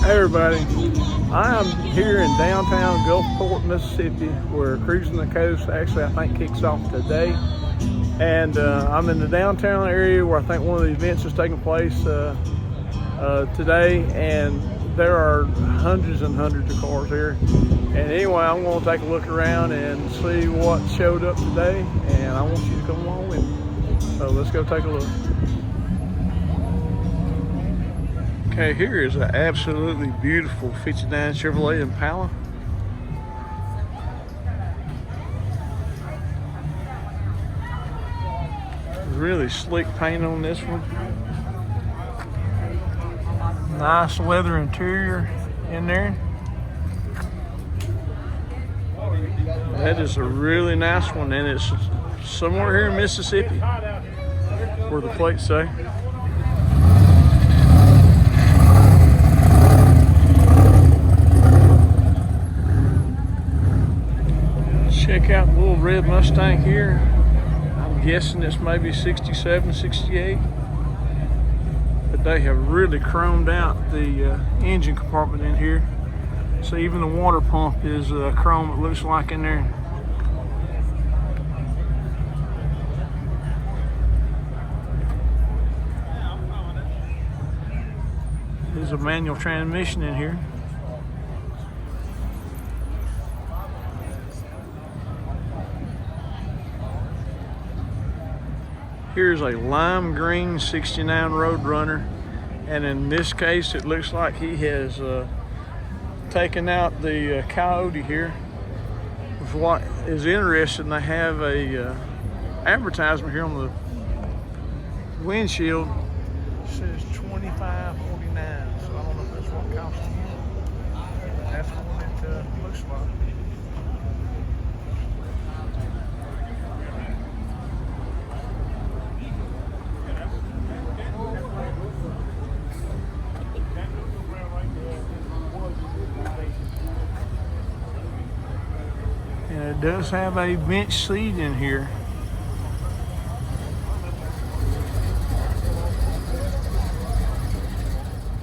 Hey everybody, I am here in downtown Gulfport, Mississippi, where Cruisin The Coast actually I think kicks off today. And I'm in the downtown area where I think one of the events is taking place today, and there are hundreds and hundreds of cars here. And anyway, I'm going to take a look around and see what showed up today, and I want you to come along with me. So let's go take a look. Okay, here is an absolutely beautiful 59 Chevrolet Impala. Really slick paint on this one. Nice leather interior in there. That is a really nice one, and it's somewhere here in Mississippi, where the plates say. Check out the little red Mustang here. I'm guessing it's maybe 67, 68. But they have really chromed out the engine compartment in here. So even the water pump is chrome, it looks like in there. There's a manual transmission in here. Here's a lime green 69 Roadrunner, and in this case it looks like he has taken out the Coyote here. What is interesting, they have a advertisement here on the windshield. It says $25.49, so I don't know if that's what it costs to get. But that's what it looks like. And it does have a bench seat in here.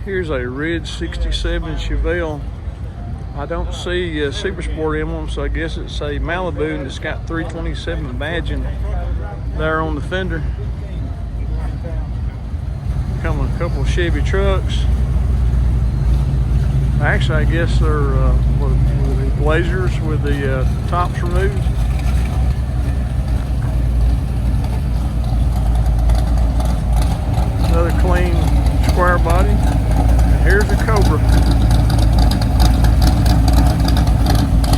Here's a red 67 Chevelle. I don't see Super Sport emblem, so I guess it's a Malibu, and it's got 327 badging there on the fender. Come with a couple of Chevy trucks. Actually, I guess they're Blazers with the tops removed. Another clean square body. And here's a Cobra.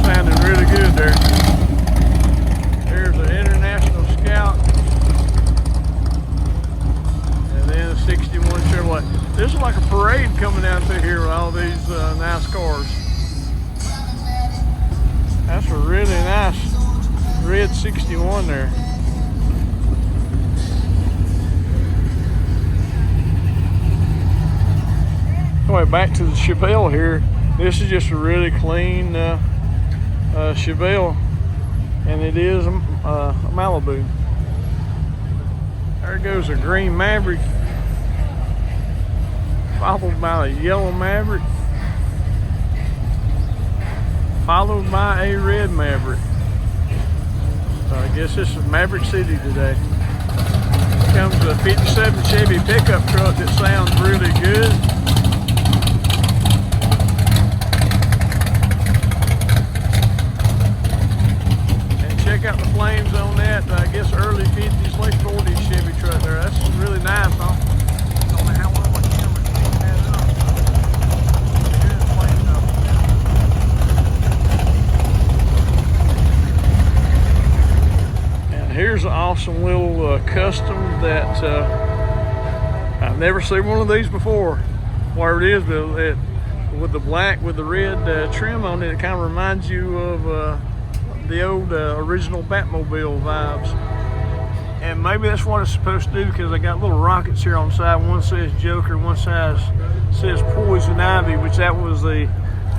Sounding really good there. Here's an International Scout. And then a 61 Chevrolet. This is like a parade coming out through here with all these nice cars. That's a really nice red 61 there. Anyway, back to the Chevelle here. This is just a really clean Chevelle, and it is a Malibu. There goes a green Maverick, followed by a yellow Maverick, followed by a red Maverick. So I guess this is Maverick City today. Comes a 57 Chevy pickup truck that sounds really good. And check out the flames on that, I guess early 50s, late 40s Chevy truck there. That's really nice, huh? I don't know how well my camera's picking that up. Here's the flames up. Here's an awesome little custom that I've never seen one of these before. Whatever it is, but with the black with the red trim on it, it kind of reminds you of the old original Batmobile vibes. And maybe that's what it's supposed to do, because they got little rockets here on the side. One says Joker, one side says Poison Ivy, which that was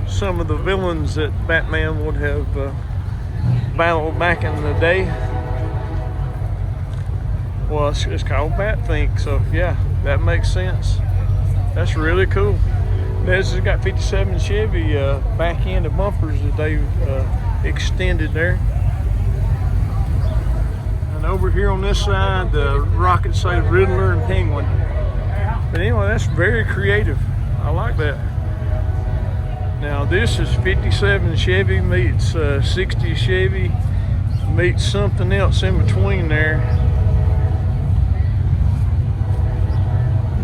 some of the villains that Batman would have battled back in the day. Well, it's called Batthink, so yeah, that makes sense. That's really cool. This has got 57 Chevy back end of bumpers that they've extended there. And over here on this side, the rockets say Riddler and Penguin. But anyway, that's very creative. I like that. Now this is 57 Chevy meets 60 Chevy meets something else in between there.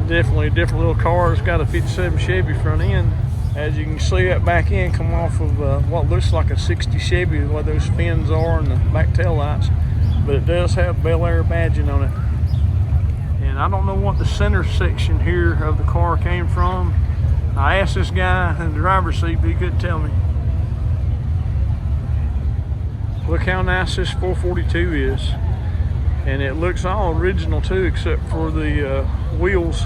Definitely a different little car. It's got a 57 Chevy front end. As you can see, that back end come off of what looks like a 60 Chevy, what those fins are and the back tail lights. But it does have Bel Air badging on it. And I don't know what the center section here of the car came from. I asked this guy in the driver's seat, but he couldn't tell me. Look how nice this 442 is. And it looks all original too, except for the wheels.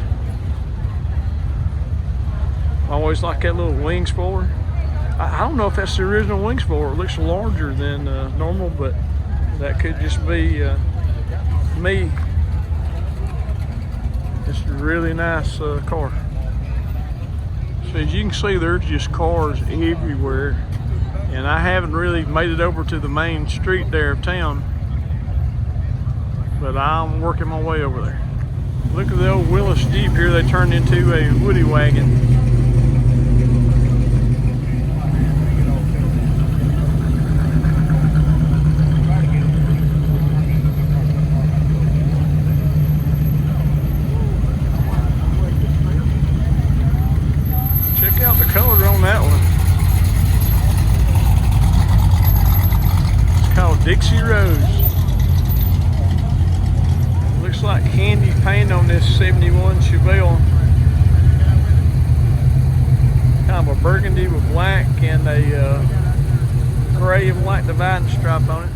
I always like that little wing spoiler. I don't know if that's the original wing spoiler. It looks larger than normal, but that could just be me. It's a really nice car. So as you can see, there's just cars everywhere. And I haven't really made it over to the main street there of town, but I'm working my way over there. Look at the old Willis Jeep here. They turned into a Woody wagon. Check out the color on that one. It's called Dixie Rose. Looks like candy paint on this 71 Chevelle. Kind of a burgundy with black and a gray and white dividing stripe on it.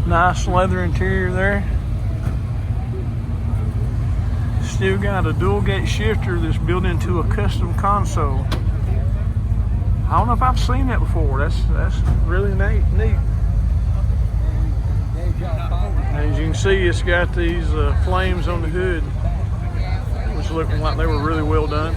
Nice leather interior there. Still got a dual gate shifter that's built into a custom console. I don't know if I've seen that before. That's really neat. As you can see, it's got these flames on the hood, which look like they were really well done.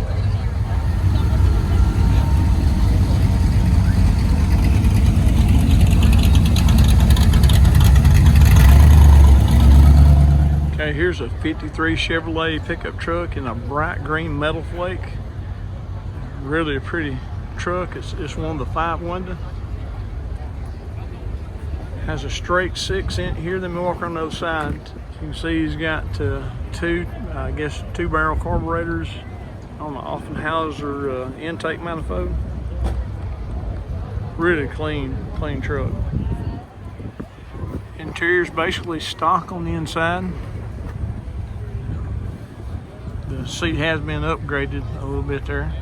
Okay, here's a 53 Chevrolet pickup truck in a bright green metal flake. Really a pretty truck. It's one of the 5-window. Has a straight 6 in here. Then we walk on the other side. You can see he's got two barrel carburetors on the Offenhauser intake manifold. Really clean truck. Interior's basically stock on the inside. The seat has been upgraded a little bit there.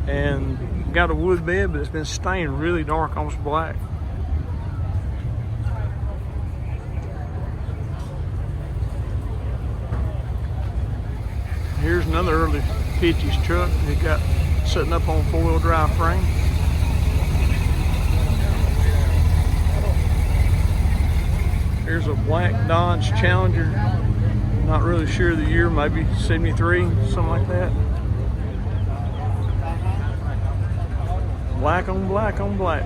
And got a wood bed, but it's been stained really dark, almost black. Here's another early 50s truck. It got setting up on 4-wheel drive frame. Here's a black Dodge Challenger. Not really sure of the year, maybe 73, something like that. Black on black on black.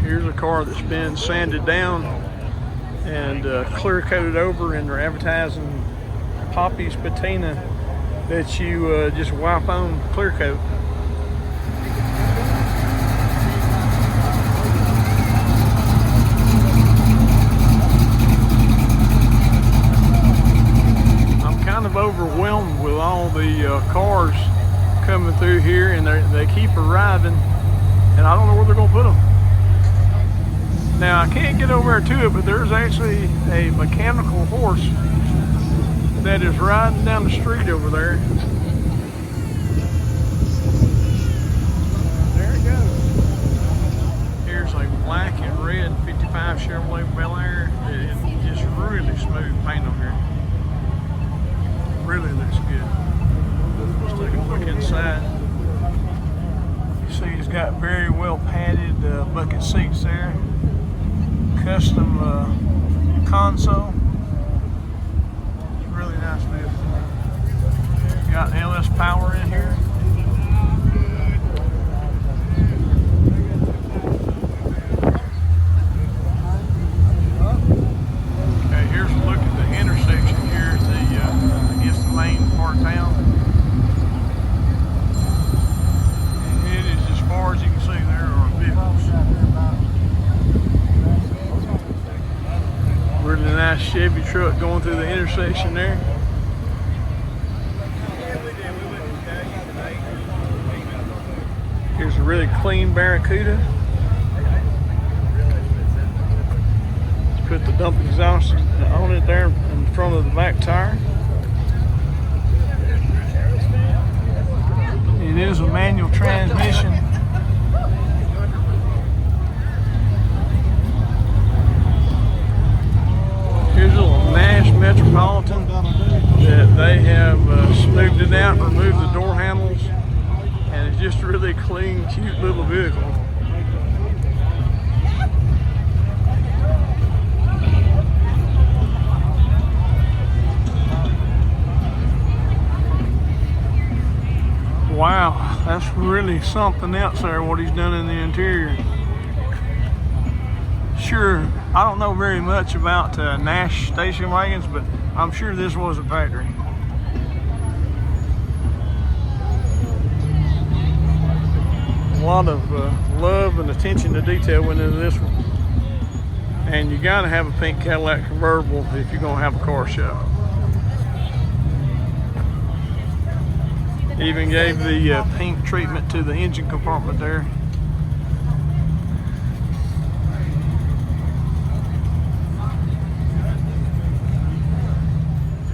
Here's a car that's been sanded down and clear coated over, and they're advertising Poppy's patina that you just wipe on clear coat. I'm kind of overwhelmed with all the cars coming through here, and they keep arriving, and I don't know where they're gonna put them. Now I can't get over there to it, but there's actually a mechanical horse that is riding down the street over there. There it goes. Here's a black and red 55 Chevrolet Bel Air. It's just really smooth paint on here. Really looks good. Let's take a look inside. You see he's got very well padded bucket seats there. Custom console. It's really nice vehicle. Got LS power in here. Okay, here's a look at the intersection here at the against the main part of town. And it is as far as you can see. There are vehicles. Really nice Chevy truck going through the intersection there. Here's a really clean Barracuda. Let's put the dumping exhaust on it there in front of the back tire. It is a manual transmission. Here's a little Nash Metropolitan that they have smoothed it out, removed the door handles. And it's just a really clean, cute little vehicle. Wow, that's really something else there, what he's done in the interior. Sure, I don't know very much about Nash station wagons, but I'm sure this was a factory. A lot of love and attention to detail went into this one. And you gotta have a pink Cadillac convertible if you're gonna have a car show. Even gave the pink treatment to the engine compartment there.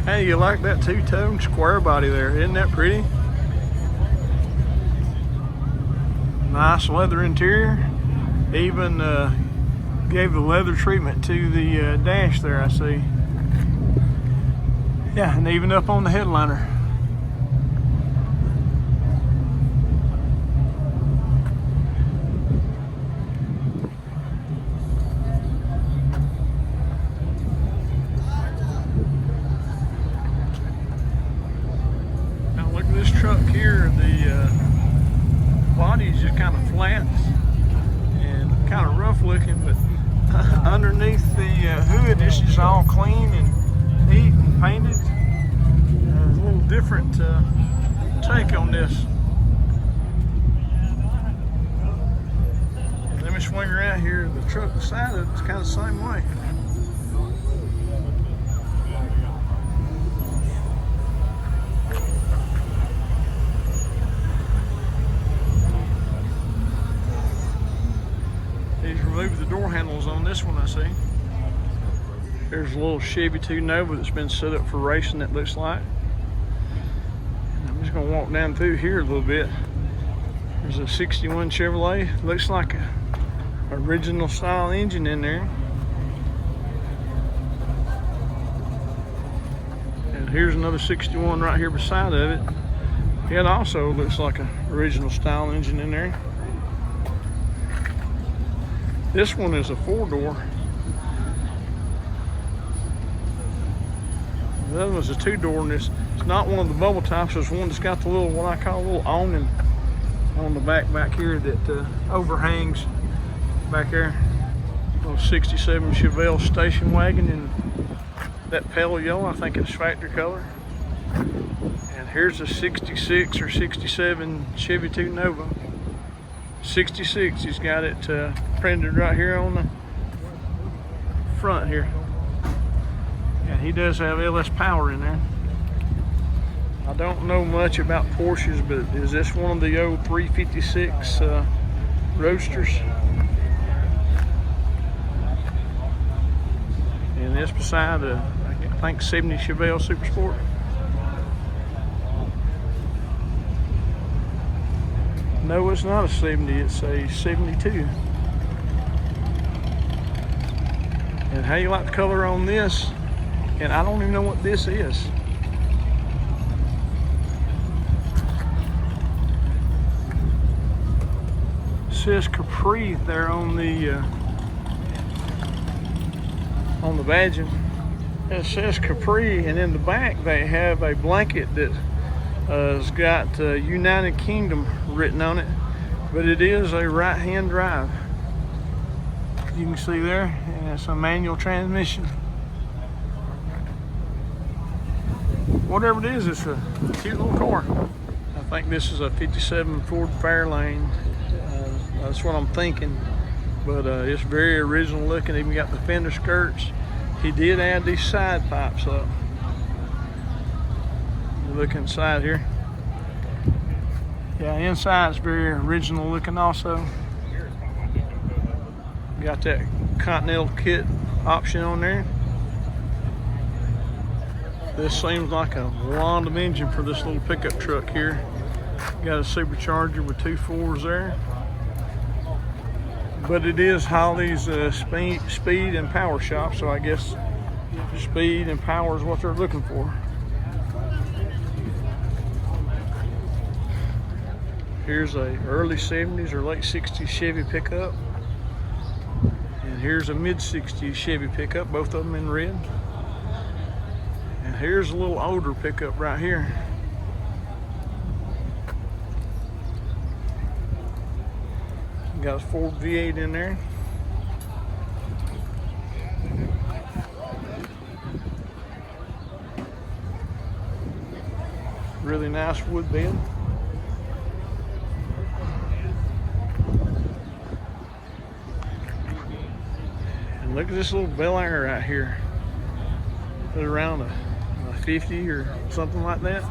Hey, you like that two-tone square body there? Isn't that pretty? Nice leather interior. Even gave the leather treatment to the dash there, I see. Yeah, and even up on the headliner. Now look at this truck here. The body is just kind of flat and kind of rough looking, but underneath the hood it's just all clean and neat and painted. A little different take on this. Let me swing around here. The truck beside it is kind of the same way. Remove the door handles on this one, I see. There's a little Chevy 2 Nova that's been set up for racing, it looks like. And I'm just gonna walk down through here a little bit. There's a 61 Chevrolet. Looks like a original style engine in there. And here's another 61 right here beside of it. It also looks like an original style engine in there. This one is a 4-door. The other one's a 2-door, and it's not one of the bubble tops. It's one that's got the little, what I call a little awning on the back here that overhangs back there. Little 67 Chevelle station wagon in that pale yellow. I think it's factory color. And here's a 66 or 67 Chevy 2 Nova. 66, he's got it printed right here on the front here. And he does have LS power in there. I don't know much about Porsches, but is this one of the old 356 Roadsters? And this beside I think 70 Chevelle Super Sport. No, it's not a 70, it's a 72. And how you like the color on this? And I don't even know what this is. It says Capri there on the badging. It says Capri, and in the back they have a blanket that has got United Kingdom written on it, but it is a right-hand drive. You can see there, and it's a manual transmission. Whatever it is, it's a cute little car. I think this is a 57 Ford Fairlane. That's what I'm thinking, but it's very original looking. Even got the fender skirts. He did add these side pipes up. Look inside here. Yeah, inside is very original looking also. Got that Continental kit option on there. This seems like a lot of engine for this little pickup truck here. Got a supercharger with 2 4s there. But it is Holly's speed and power shop, so I guess speed and power is what they're looking for. Here's a early 70s or late 60s Chevy pickup. And here's a mid-60s Chevy pickup, both of them in red. And here's a little older pickup right here. Got a Ford V8 in there. Really nice wood bed. And look at this little Bel Air right here. Put around a 50 or something like that.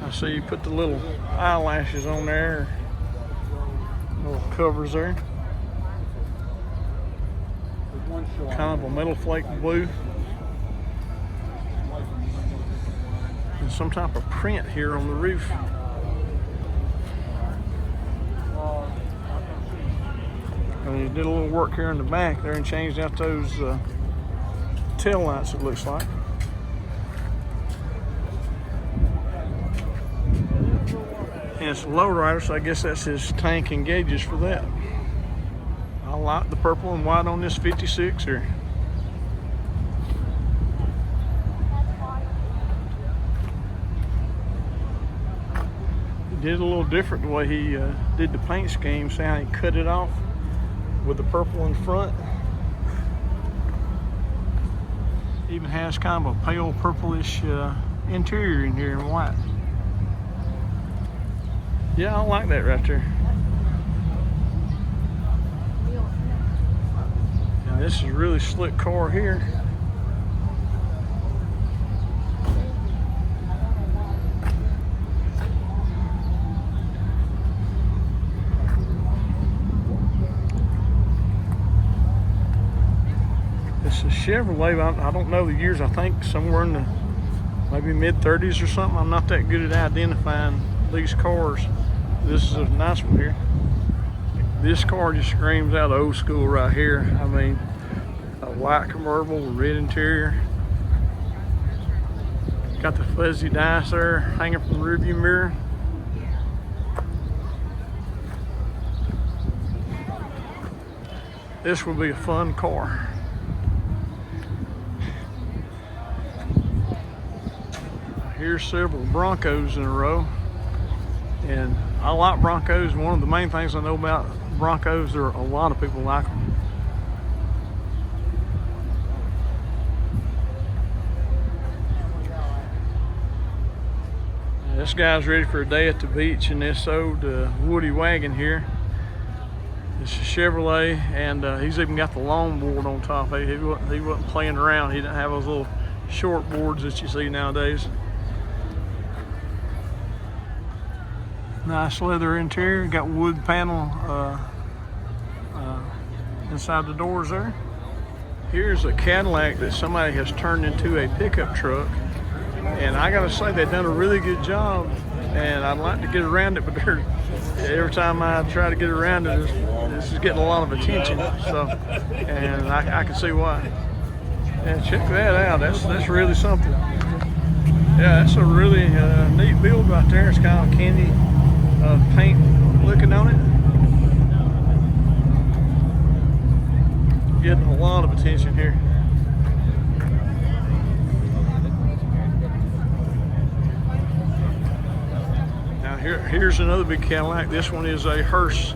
I see you put the little eyelashes on there, little covers there. Kind of a metal flake blue. And some type of print here on the roof. And you did a little work here in the back there and changed out those tail lights, it looks like. And it's a lowrider, so I guess that's his tank and gauges for that. I like the purple and white on this 56 here. He did a little different the way he did the paint scheme. See how he cut it off with the purple in front. Even has kind of a pale purplish interior in here in white. Yeah, I like that right there. Now this is a really slick car here. It's a Chevrolet. I don't know the years. I think somewhere in the maybe mid-30s or something. I'm not that good at identifying these cars. This is a nice one here. This car just screams out old school right here. I mean, a white convertible with red interior. Got the fuzzy dice there hanging from the rearview mirror. This will be a fun car. Here's several Broncos in a row. And I like Broncos. One of the main things I know about Broncos, there are a lot of people like them. This guy's ready for a day at the beach in this old Woody wagon here. It's a Chevrolet, and he's even got the longboard on top. He wasn't playing around. He didn't have those little short boards that you see nowadays. Nice leather interior, got wood panel inside the doors there. Here's a Cadillac that somebody has turned into a pickup truck, and I gotta say they've done a really good job and I'd like to get around it, but every time I try to get around it, this is getting a lot of attention. So, and I can see why. And check that out. That's really something. Yeah, that's a really neat build right there. It's kind of candy paint looking on it. Getting a lot of attention here. Now here's another big Cadillac. This one is a hearse.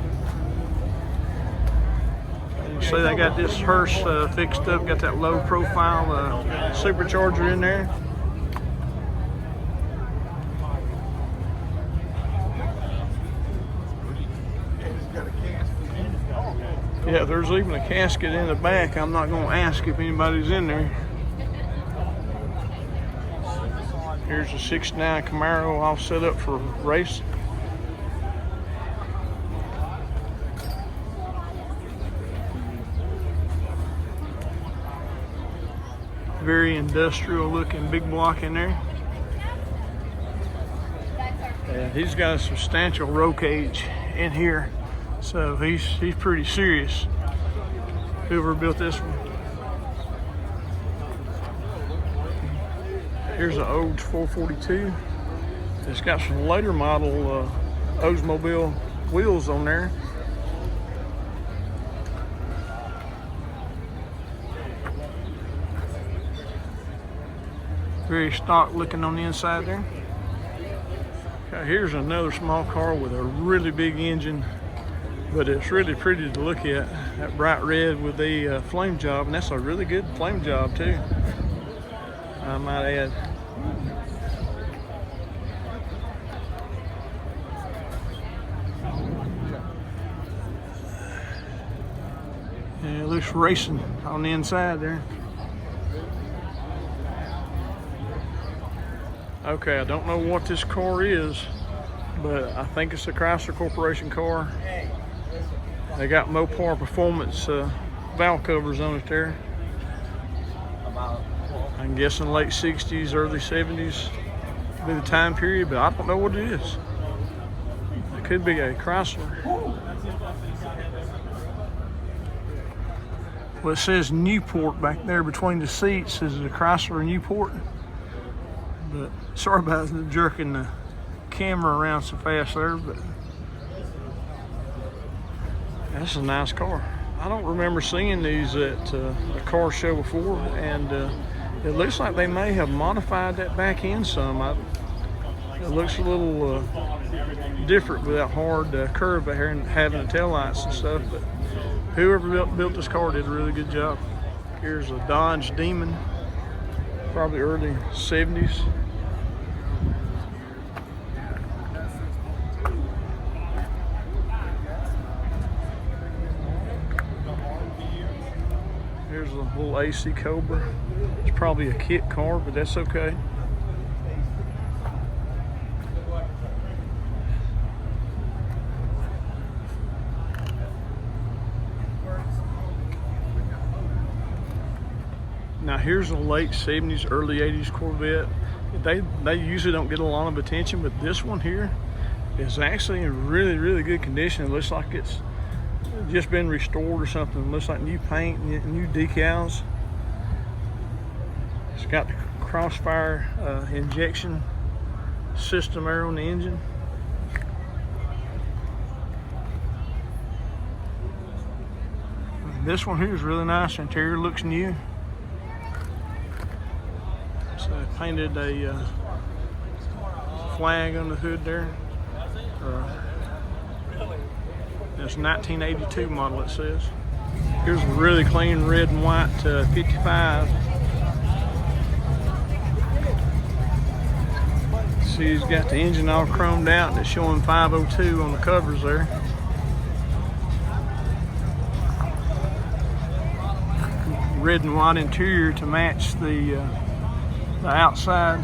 You see they got this hearse fixed up, got that low profile supercharger in there. Yeah, there's even a casket in the back. I'm not going to ask if anybody's in there. Here's a '69 Camaro all set up for race. Very industrial looking big block in there. And he's got a substantial roll cage in here. So he's pretty serious, whoever built this one. Here's an old 442. It's got some later model Oldsmobile wheels on there. Very stock looking on the inside there. Okay, here's another small car with a really big engine. But it's really pretty to look at, that bright red with the flame job, and that's a really good flame job too, I might add. Yeah, it looks racing on the inside there. Okay, I don't know what this car is, but I think it's a Chrysler Corporation car. They got Mopar Performance valve covers on it there. I'm guessing late 60s, early 70s be the time period, but I don't know what it is. It could be a Chrysler. Well, it says Newport back there between the seats. Is it a Chrysler Newport? But sorry about jerking the camera around so fast there, but that's a nice car. I don't remember seeing these at a car show before, and it looks like they may have modified that back end some. It looks a little different with that hard curve out here and having the taillights and stuff, but whoever built this car did a really good job. Here's a Dodge Demon, probably early 70s. Here's a little AC Cobra. It's probably a kit car, but that's okay. Now here's a late 70s, early 80s Corvette. They usually don't get a lot of attention, but this one here is actually in really, really good condition. It looks like it's just been restored or something. It looks like new paint, new decals. It's got the crossfire injection system there on the engine. This one here is really nice. Interior looks new. So I painted a flag on the hood there. It's 1982 model, it says. Here's a really clean red and white 55. See, he's got the engine all chromed out and it's showing 502 on the covers there. Red and white interior to match the outside.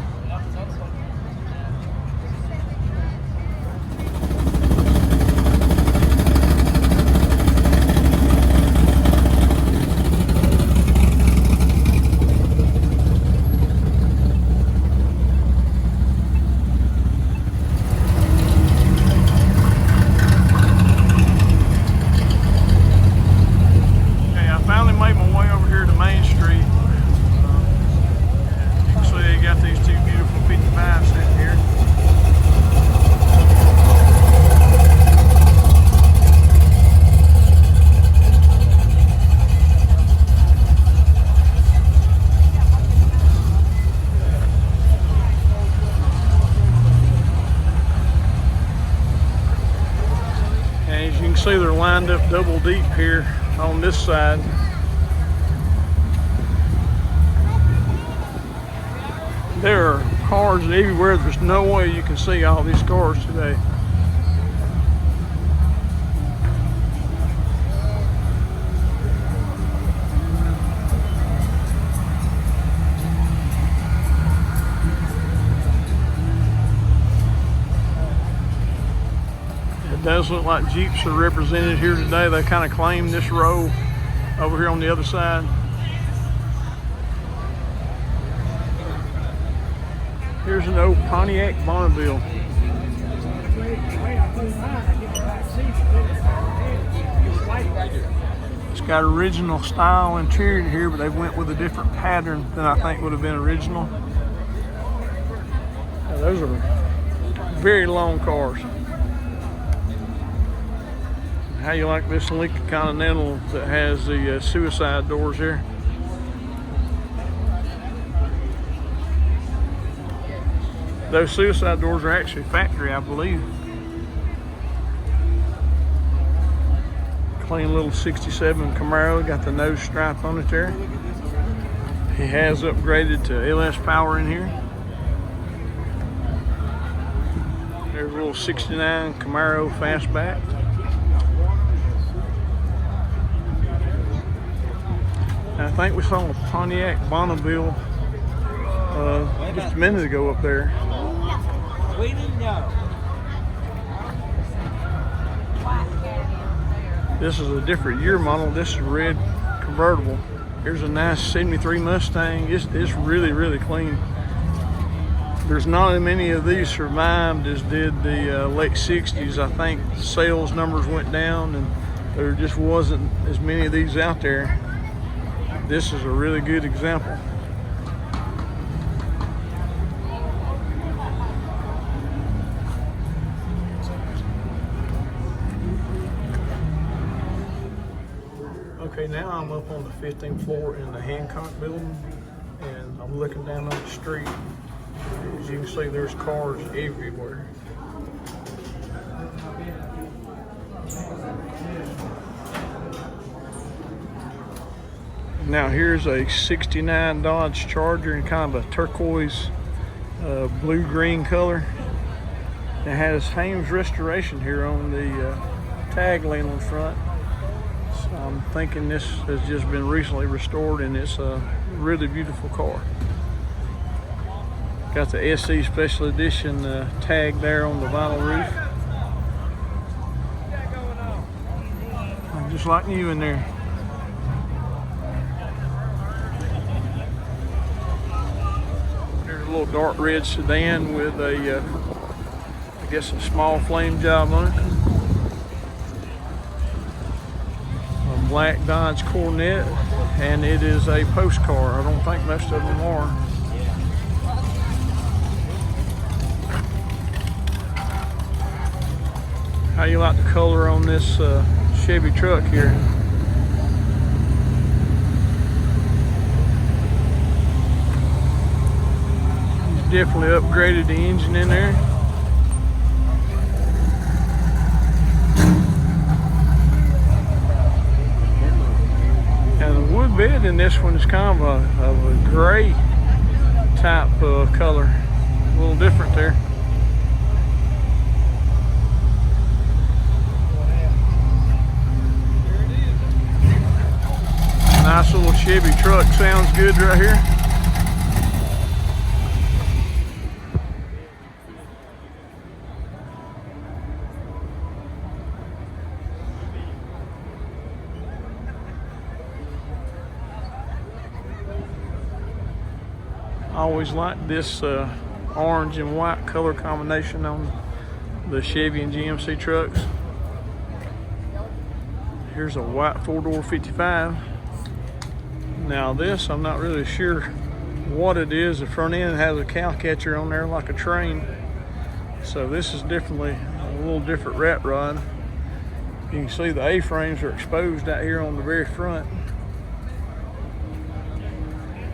wind up double deep here on this side. There are cars everywhere. There's no way you can see all these cars today. It does look like Jeeps are represented here today. They kind of claim this row over here on the other side. Here's an old Pontiac Bonneville. It's got original style interior here, but they went with a different pattern than I think would have been original. Now, those are very long cars. How you like this Lincoln Continental that has the suicide doors here? Those suicide doors are actually factory, I believe. Clean little 67 Camaro, got the nose stripe on it there. He has upgraded to LS power in here. There's a little 69 Camaro fastback. I think we saw a Pontiac Bonneville just a minute ago up there. We didn't know. This is a different year model. This is a red convertible. Here's a nice 73 Mustang. It's really, really clean. There's not as many of these survived as did the late 60s. I think sales numbers went down and there just wasn't as many of these out there. This is a really good example. Okay, now I'm up on the 15th floor in the Hancock building and I'm looking down on the street. As you can see, there's cars everywhere. Now here's a 69 Dodge Charger in kind of a turquoise blue-green color. It has Hames Restoration here on the tag line on the front. So I'm thinking this has just been recently restored and it's a really beautiful car. Got the SE Special Edition tag there on the vinyl roof. Just like new in there. There's a little dark red sedan with a, I guess a small flame job on it. A black Dodge Coronet, and it is a post car. I don't think most of them are. How you like the color on this Chevy truck here? He's definitely upgraded the engine in there. And the wood bed in this one is kind of a gray type color, a little different there. Nice little Chevy truck, sounds good right here. I always liked this orange and white color combination on the Chevy and GMC trucks. Here's a white 4-door 55. Now this, I'm not really sure what it is. The front end has a cow catcher on there like a train. So this is definitely a little different rat rod. You can see the A-frames are exposed out here on the very front.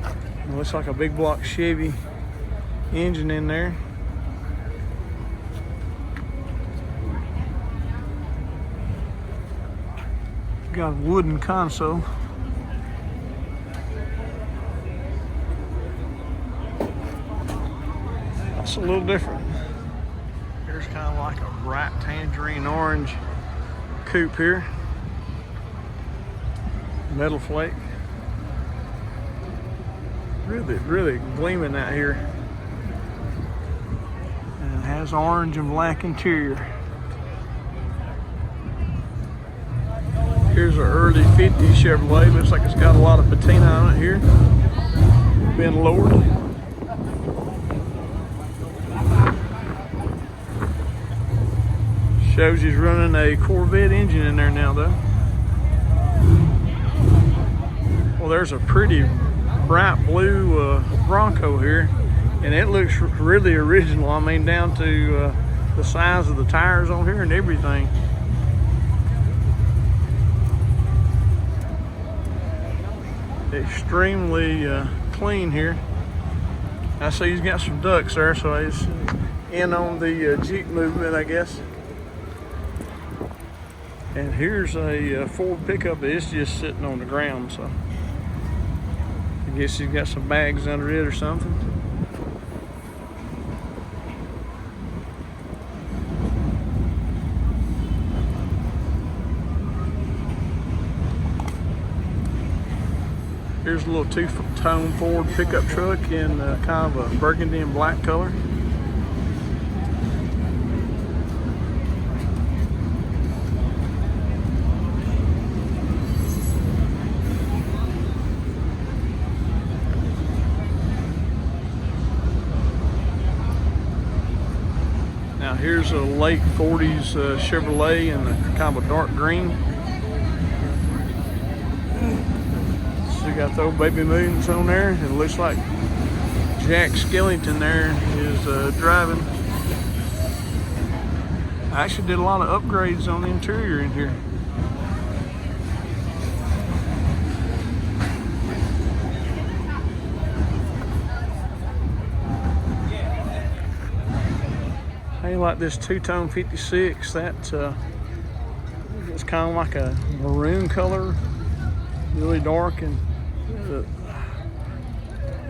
It looks like a big block Chevy engine in there. got a wooden console. That's a little different. Here's kind of like a bright tangerine orange coupe here. Metal flake. Really gleaming out here. And it has orange and black interior. Here's an early 50s Chevrolet. Looks like it's got a lot of patina on it here. Been lowered. Shows he's running a Corvette engine in there now though. Well, there's a pretty bright blue Bronco here, and it looks really original. I mean, down to the size of the tires on here and everything. Extremely clean here. I see he's got some ducks there, so he's in on the Jeep movement, I guess. And here's a Ford pickup that's just sitting on the ground, so I guess he's got some bags under it or something. Here's a little two-tone Ford pickup truck in kind of a burgundy and black color. Now here's a late 40s Chevrolet in a kind of a dark green. So you got the old baby moons on there. It looks like Jack Skellington there is driving. I actually did a lot of upgrades on the interior in here. I like this two-tone 56. That it's kind of like a maroon color, really dark, and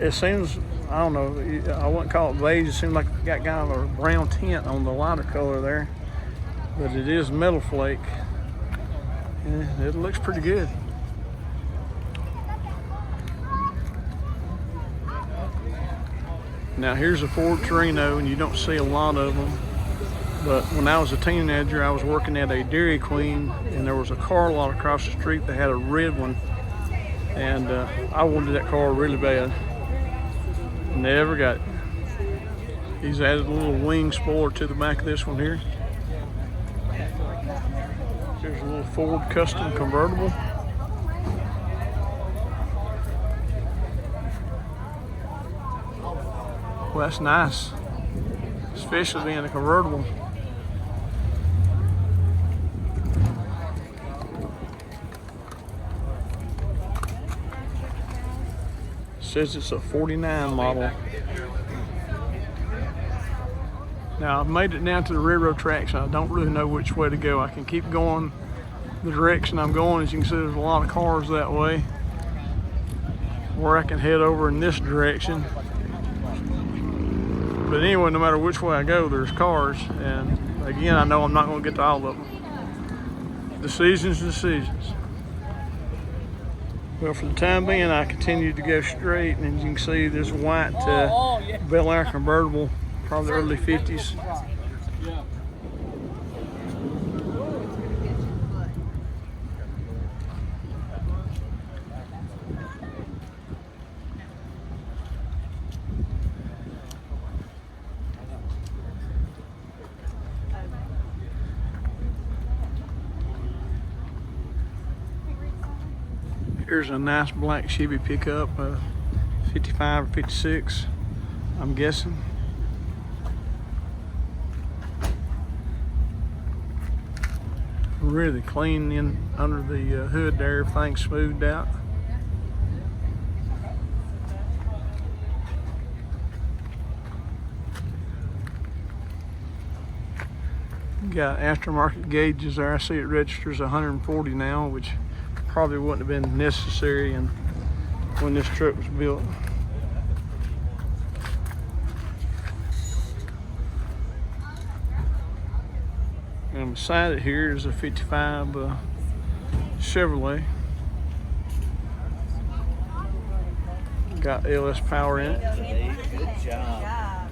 it seems, I don't know, I wouldn't call it beige. It seems like it got kind of a brown tint on the lighter color there, but it is metal flake. Yeah, it looks pretty good. Now here's a Ford Torino, and you don't see a lot of them. But when I was a teenager, I was working at a Dairy Queen, and there was a car lot across the street that had a red one. And I wanted that car really bad. Never got it. He's added a little wing spoiler to the back of this one here. Here's a little Ford Custom convertible. Well, that's nice, especially being a convertible. Says it's a 49 model. Now I've made it down to the railroad tracks, and I don't really know which way to go. I can keep going the direction I'm going. As you can see, there's a lot of cars that way. Or I can head over in this direction. But anyway, no matter which way I go, there's cars. And again, I know I'm not going to get to all of them. Decisions. Well, for the time being, I continue to go straight, and as you can see, there's a white Bel Air convertible, probably early 50s. Here's a nice black Chevy pickup, 55 or 56, I'm guessing. Really clean in under the hood there, everything's smoothed out. Got aftermarket gauges there. I see it registers 140 now, which probably wouldn't have been necessary and when this truck was built. And beside it here is a 55 Chevrolet. Got LS power in it. Good job.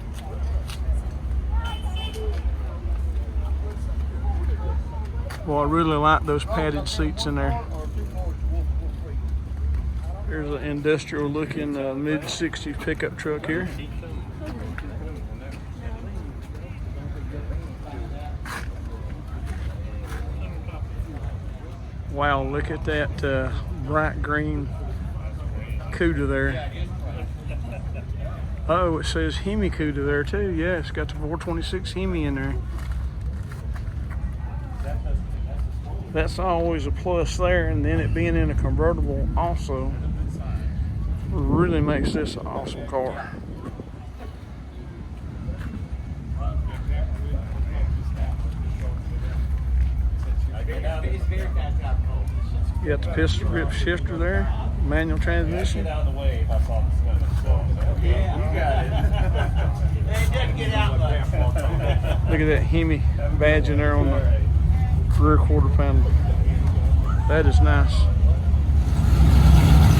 Well, I really like those padded seats in there. There's an industrial looking mid-60s pickup truck here. Wow, look at that bright green Cuda there. Oh, it says Hemi Cuda there too. Yeah, it's got the 426 Hemi in there. That's always a plus there, and then it being in a convertible also really makes this an awesome car. You got the pistol grip shifter there, manual transmission. Get out of the way if I saw this coming. Yeah, you got it. It didn't get out much. Look at that Hemi badge in there on the rear quarter panel. That is nice.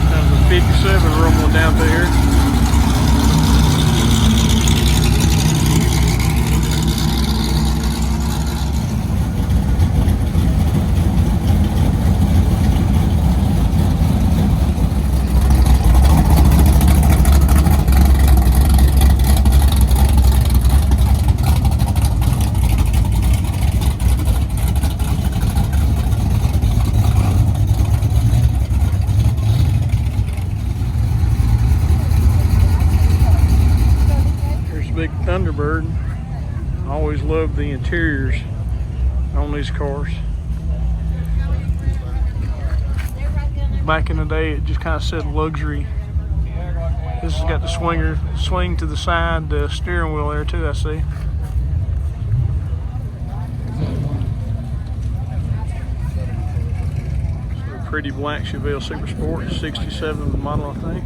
There's a 57 rumbling down through here. Big Thunderbird. I always loved the interiors on these cars. Back in the day, it just kind of said luxury. This has got the swing to the side steering wheel there too, I see. So a pretty black Chevelle Super Sport, 67 model, I think.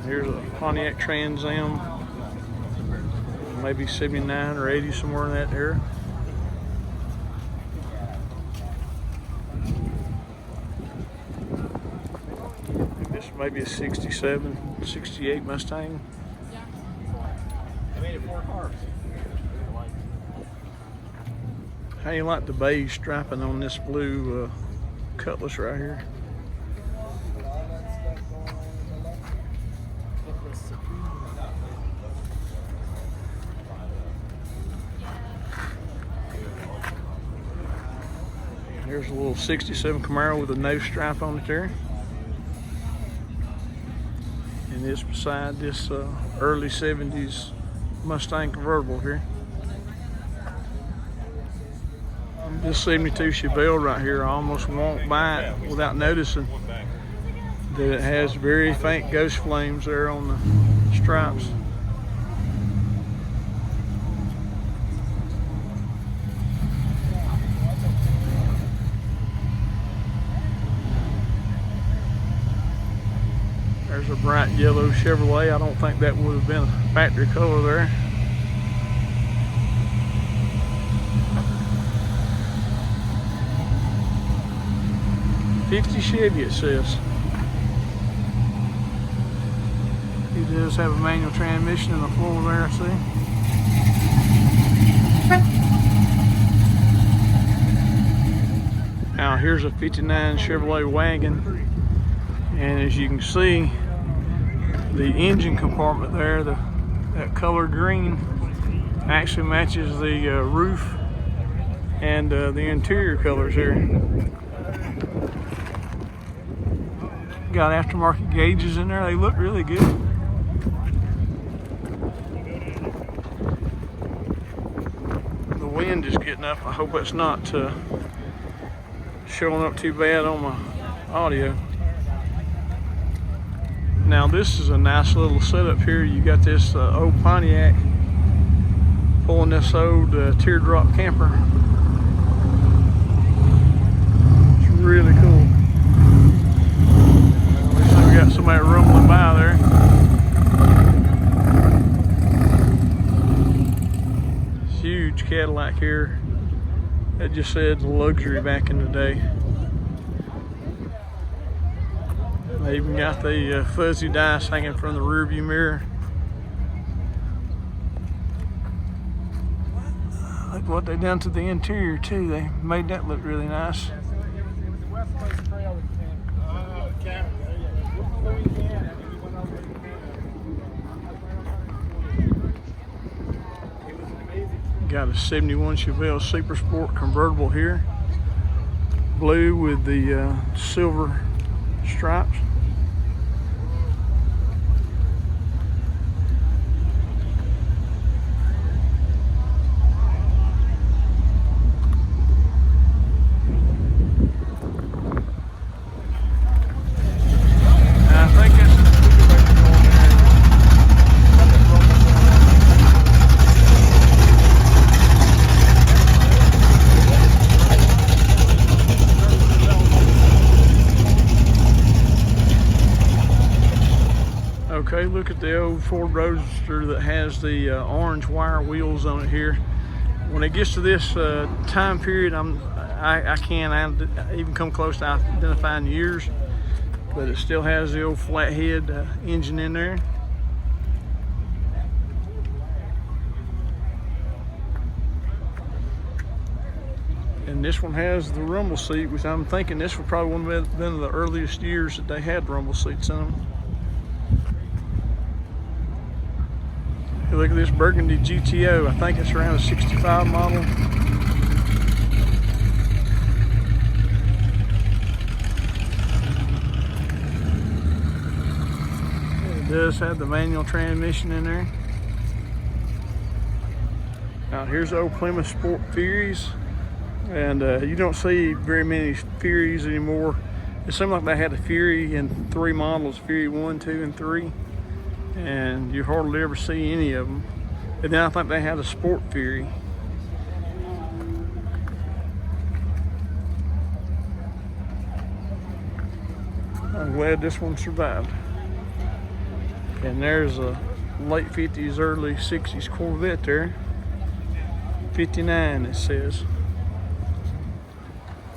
Here's a Pontiac Trans Am, maybe 79 or 80, somewhere in that area. This may be a 67, 68 Mustang. I made it 4 cars. How do you like the beige striping on this blue Cutlass right here? Here's a little 67 Camaro with a nose stripe on it there. And it's beside this early 70s Mustang convertible here. This 72 Chevelle right here, I almost walked by it without noticing that it has very faint ghost flames there on the stripes. There's a bright yellow Chevrolet. I don't think that would have been a factory color there. '50 Chevy, it says. He does have a manual transmission in the floor there, I see. Now here's a '59 Chevrolet wagon. And as you can see, the engine compartment there, that color green, actually matches the roof and the interior colors here. Got aftermarket gauges in there. They look really good. The wind is getting up. I hope it's not showing up too bad on my audio. Now this is a nice little setup here. You got this old Pontiac pulling this old teardrop camper. really cool. Looks like we got somebody rumbling by there. Huge Cadillac here. It just said luxury back in the day. They even got the fuzzy dice hanging from the rearview mirror. Look what they done to the interior too. They made that look really nice. Got a 71 Chevelle Super Sport convertible here. Blue with the silver stripes. Okay, look at the old Ford Roadster that has the orange wire wheels on it here. When it gets to this time period, I can't even come close to identifying years, but it still has the old flathead engine in there. And this one has the rumble seat, which I'm thinking this would probably have been the earliest years that they had rumble seats in them. Look at this burgundy GTO. I think it's around a 65 model. It does have the manual transmission in there. Now here's the old Plymouth Sport Furies. And you don't see very many Furies anymore. It seemed like they had a Fury in 3 models, Fury 1, 2, and 3. And you hardly ever see any of them. And then I think they had a Sport Fury. I'm glad this one survived. And there's a late 50s, early 60s Corvette there. 59 it says.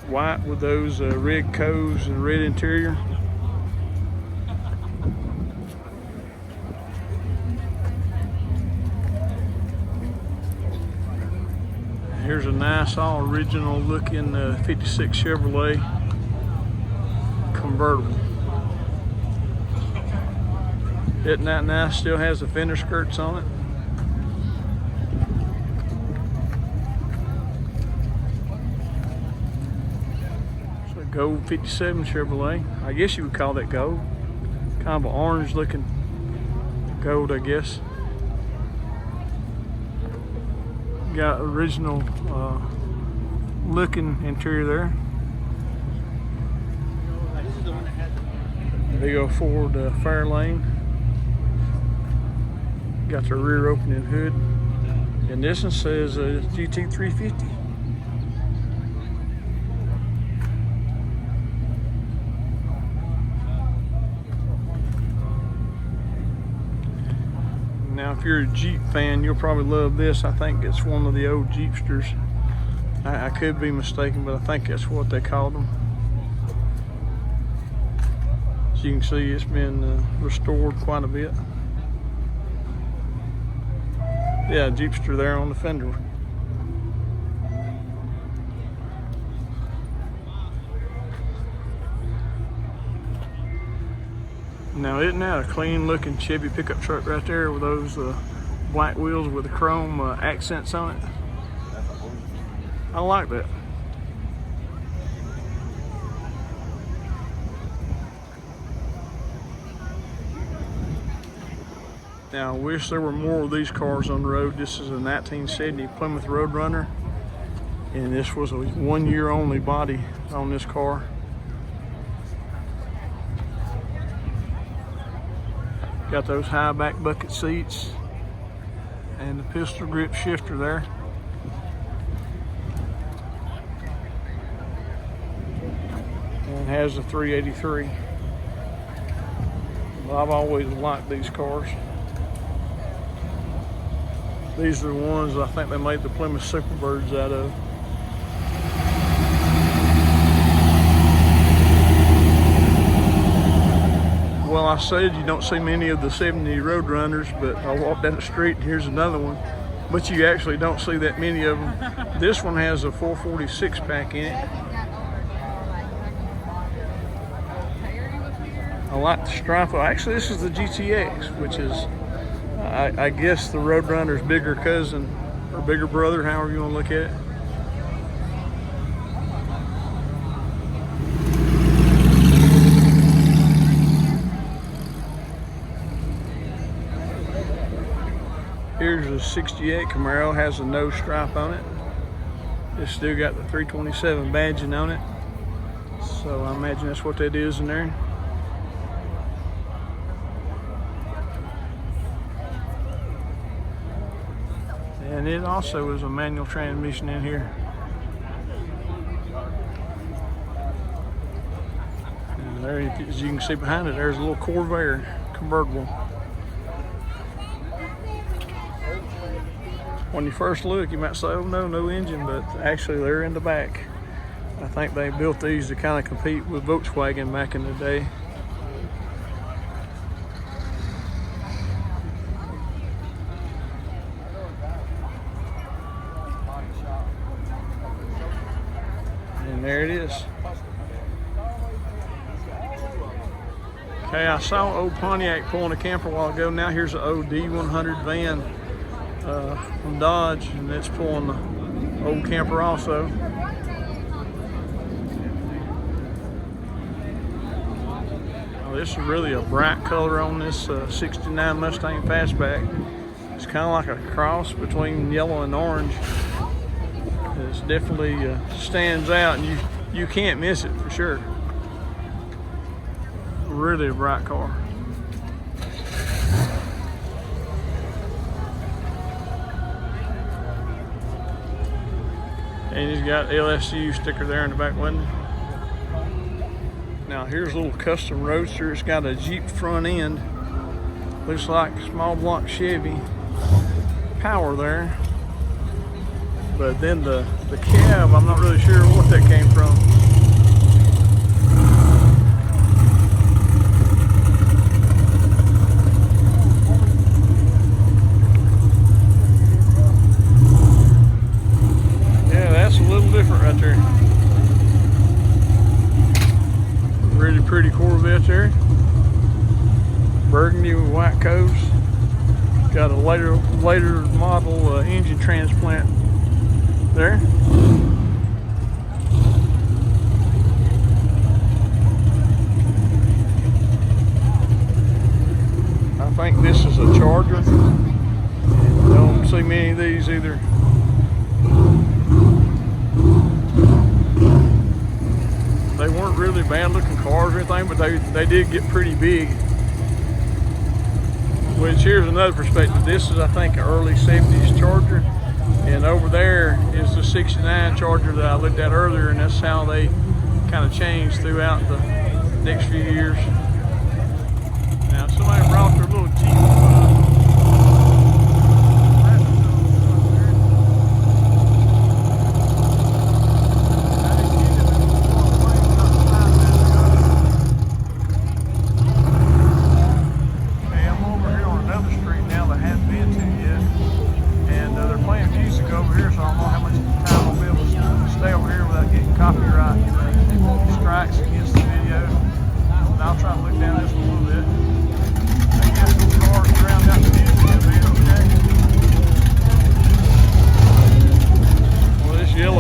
White with those red coves and red interior. Here's a nice, all original looking 56 Chevrolet convertible. Isn't that nice? Still has the fender skirts on it. It's a gold 57 Chevrolet. I guess you would call that gold. Kind of an orange looking gold, I guess. Got original looking interior there. Big old Ford Fairlane. Got the rear opening hood. And this one says GT350. Now, if you're a Jeep fan, you'll probably love this. I think it's one of the old Jeepsters. I could be mistaken, but I think that's what they called them. As you can see, it's been restored quite a bit. Yeah, Jeepster there on the fender. Now, isn't that a clean looking Chevy pickup truck right there with those black wheels with the chrome accents on it? I like that. Now, I wish there were more of these cars on the road. This is a 1970 Plymouth Roadrunner, and this was a 1 year only body on this car. Got those high back bucket seats and the pistol grip shifter there. has a 383. Well, I've always liked these cars. These are the ones I think they made the Plymouth Superbirds out of. Well, I said you don't see many of the 70 Roadrunners, but I walked down the street and here's another one. But you actually don't see that many of them. This one has a 446 pack in it. I like the stripe. Actually, this is the GTX, which is, I guess, the Roadrunner's bigger cousin or bigger brother, however you want to look at it. Here's a 68 Camaro, has a no stripe on it. It's still got the 327 badging on it. So I imagine that's what that is in there. And it also is a manual transmission in here. And there, as you can see behind it, there's a little Corvair convertible. When you first look, you might say, oh no, no engine, but actually they're in the back. I think they built these to kind of compete with Volkswagen back in the day. And there it is. Okay, I saw an old Pontiac pulling a camper a while ago. Now here's an old D100 van from Dodge, and it's pulling the old camper also. This is really a bright color on this 69 Mustang Fastback. It's kind of like a cross between yellow and orange. It definitely stands out, and you can't miss it for sure. Really a bright car. And he's got LSU sticker there in the back window. Now here's a little custom roadster. It's got a Jeep front end. Looks like a small block Chevy power there. But then the cab, I'm not really sure what that came from. Yeah, that's a little different right there. Really pretty Corvette there. Burgundy with white coats. Got a later model engine transplant there. I think this is a Charger. Don't see many of these either. They weren't really bad looking cars or anything, but they did get pretty big. Which, here's another perspective. This is, I think, an early 70s Charger. And over there is the 69 Charger that I looked at earlier, and that's how they kind of changed throughout the next few years. Now, somebody brought their little Jeep.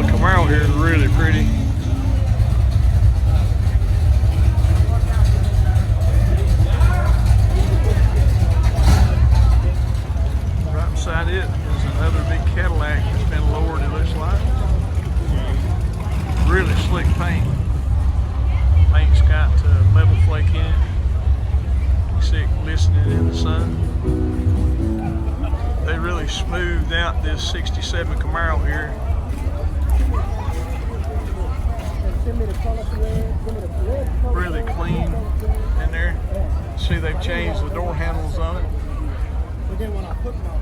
Camaro here is really pretty. Right beside it is another big Cadillac that's been lowered, it looks like. Really slick paint. Paint's got metal flake in it. You see it glistening in the sun. They really smoothed out this 67 Camaro here. Really clean in there. See, they've changed the door handles on it. But then when I put my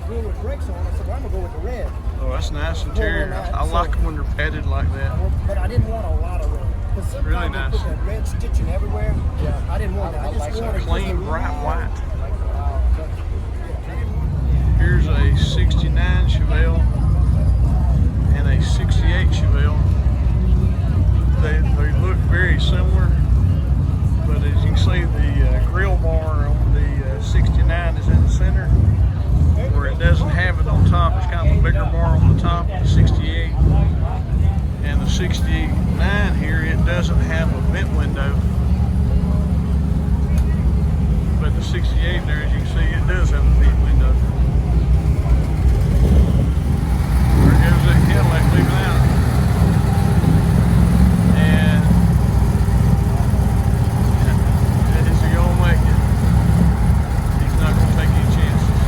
wheel with brakes on, I said, well, I'm gonna go with the red. Oh, that's nice interior. I like them when they're padded like that. Well, but I didn't want a lot of red. Because sometimes Really they nice. put that red stitching everywhere. Yeah, I didn't want that. I just wanted Clean, bright white. Here's a 69 Chevelle and a 68 Chevelle. They look very similar, but as you can see, the grill bar on the 69 is in the center, where it doesn't have it on top. It's kind of a bigger bar on the top of the 68. And the 69 here, it doesn't have a vent window. But the 68 there, as you can see, it does have a vent window. There goes that Cadillac leaving out. And is he gonna make it? He's not gonna take any chances.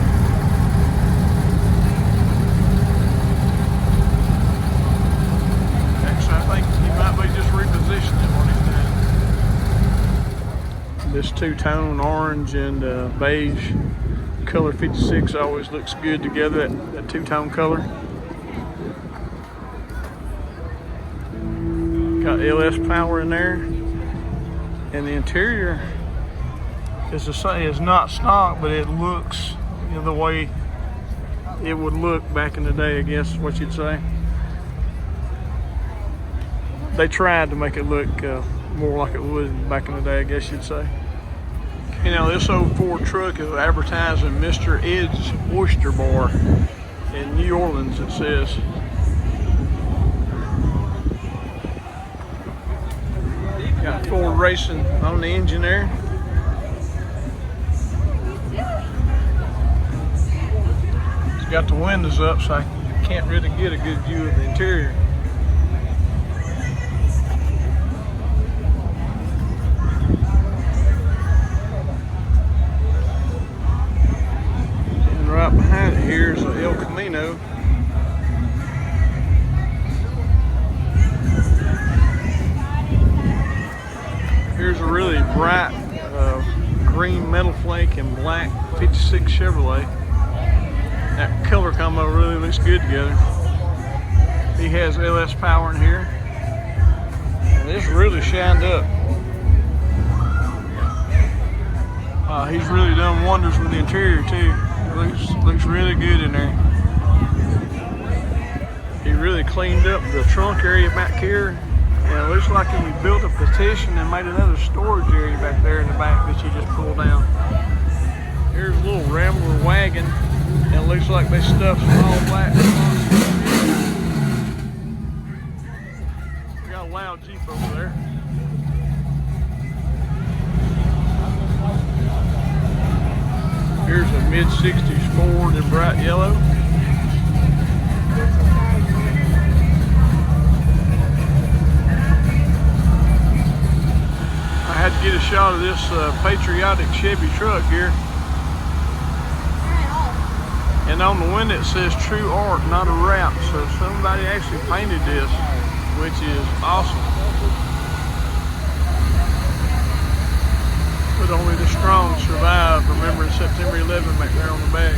Actually, I think he might be just repositioning what he's doing. This two-tone orange and beige color 56 always looks good together, that two-tone color. Got LS power in there, and the interior, as I say, is not stock, but it looks, you know, the way it would look back in the day, I guess is what you'd say. They tried to make it look more like it would back in the day, I guess you'd say. You know, this old Ford truck is advertising Mr. Ed's Oyster Bar in New Orleans, it says. Got Ford Racing on the engine there. It's got the windows up, so I can't really get a good view of the interior. And right behind it here is a El Camino. Here's a really bright green metal flake and black 56 Chevrolet. That color combo really looks good together. He has LS power in here. And this really shined up. He's really done wonders with the interior too. It looks really good in there. He really cleaned up the trunk area back here. And it looks like he built a petition and made another storage area back there in the back that you just pulled down. Here's a little Rambler wagon, and it looks like they stuffed some all black. We got a loud Jeep over there. Here's a mid-60s Ford in bright yellow. I had to get a shot of this patriotic Chevy truck here. And on the window it says true art, not a rap. So somebody actually painted this, which is awesome. But only the strong survive. Remember September 11 back there on the back.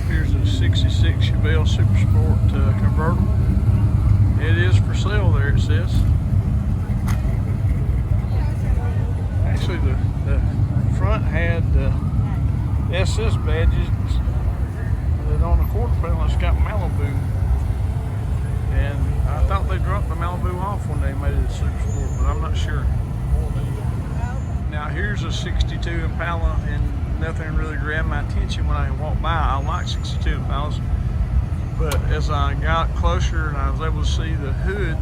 Here's a 66 Chevelle Super Sport convertible. It is for sale there, it says. Actually, the front had SS badges, but on the quarter panel it's got Malibu. And I thought they dropped the Malibu off when they made it a Super Sport, but I'm not sure. Now here's a 62 Impala, and nothing really grabbed my attention when I walked by. I like 62 Impalas. But as I got closer and I was able to see the hood,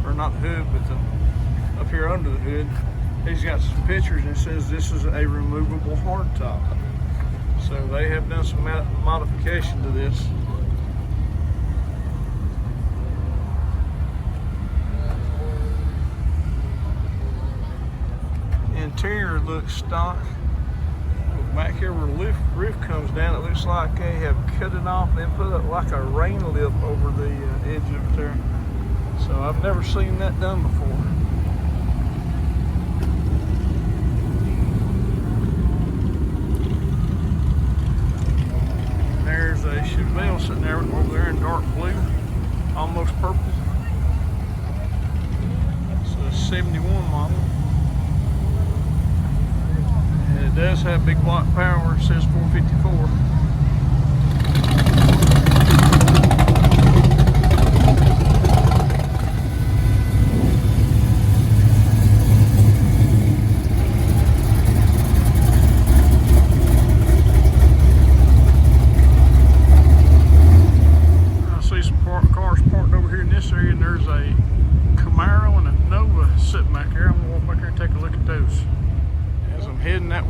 or not the hood, but up here under the hood, he's got some pictures and it says this is a removable hardtop. So they have done some modification to this. Interior looks stock. back here where the roof comes down, it looks like they have cut it off and put it like a rain lip over the edge of it there. So I've never seen that done before. There's a Chevelle sitting there over there in dark blue, almost purple. It's a 71 model. And it does have big block power. It says 454.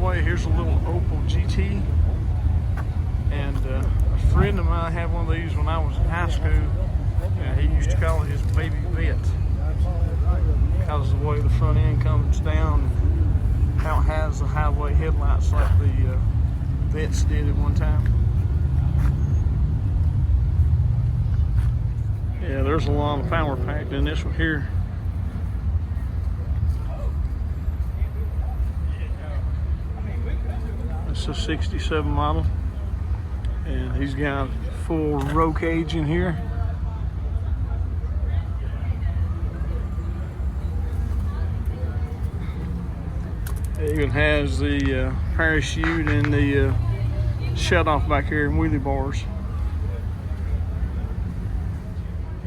Here's a little Opel GT, and a friend of mine had one of these when I was in high school, and he used to call it his baby vet because of the way the front end comes down, how it has the highway headlights like the vets did at one time. Yeah, there's a lot of power packed in this one here. It's a 67 model, and he's got full roll cage in here. It even has the parachute and the shut-off back here and wheelie bars.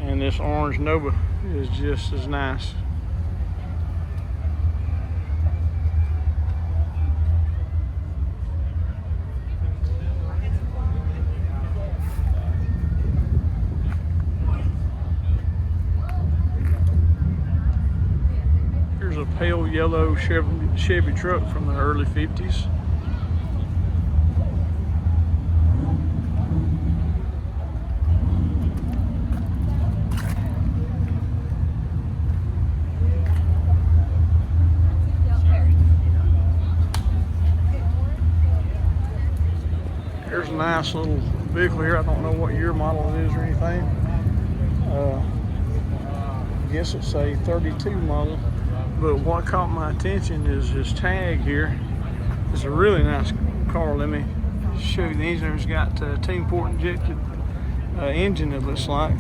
And this orange Nova is just as nice. A pale yellow Chevy truck from the early 50s. Here's a nice little vehicle here. I don't know what year model it is or anything. I guess it's a 32 model. But what caught my attention is his tag here. It's a really nice car. Let me show you the engine. It's got a Team Port injected engine, it looks like.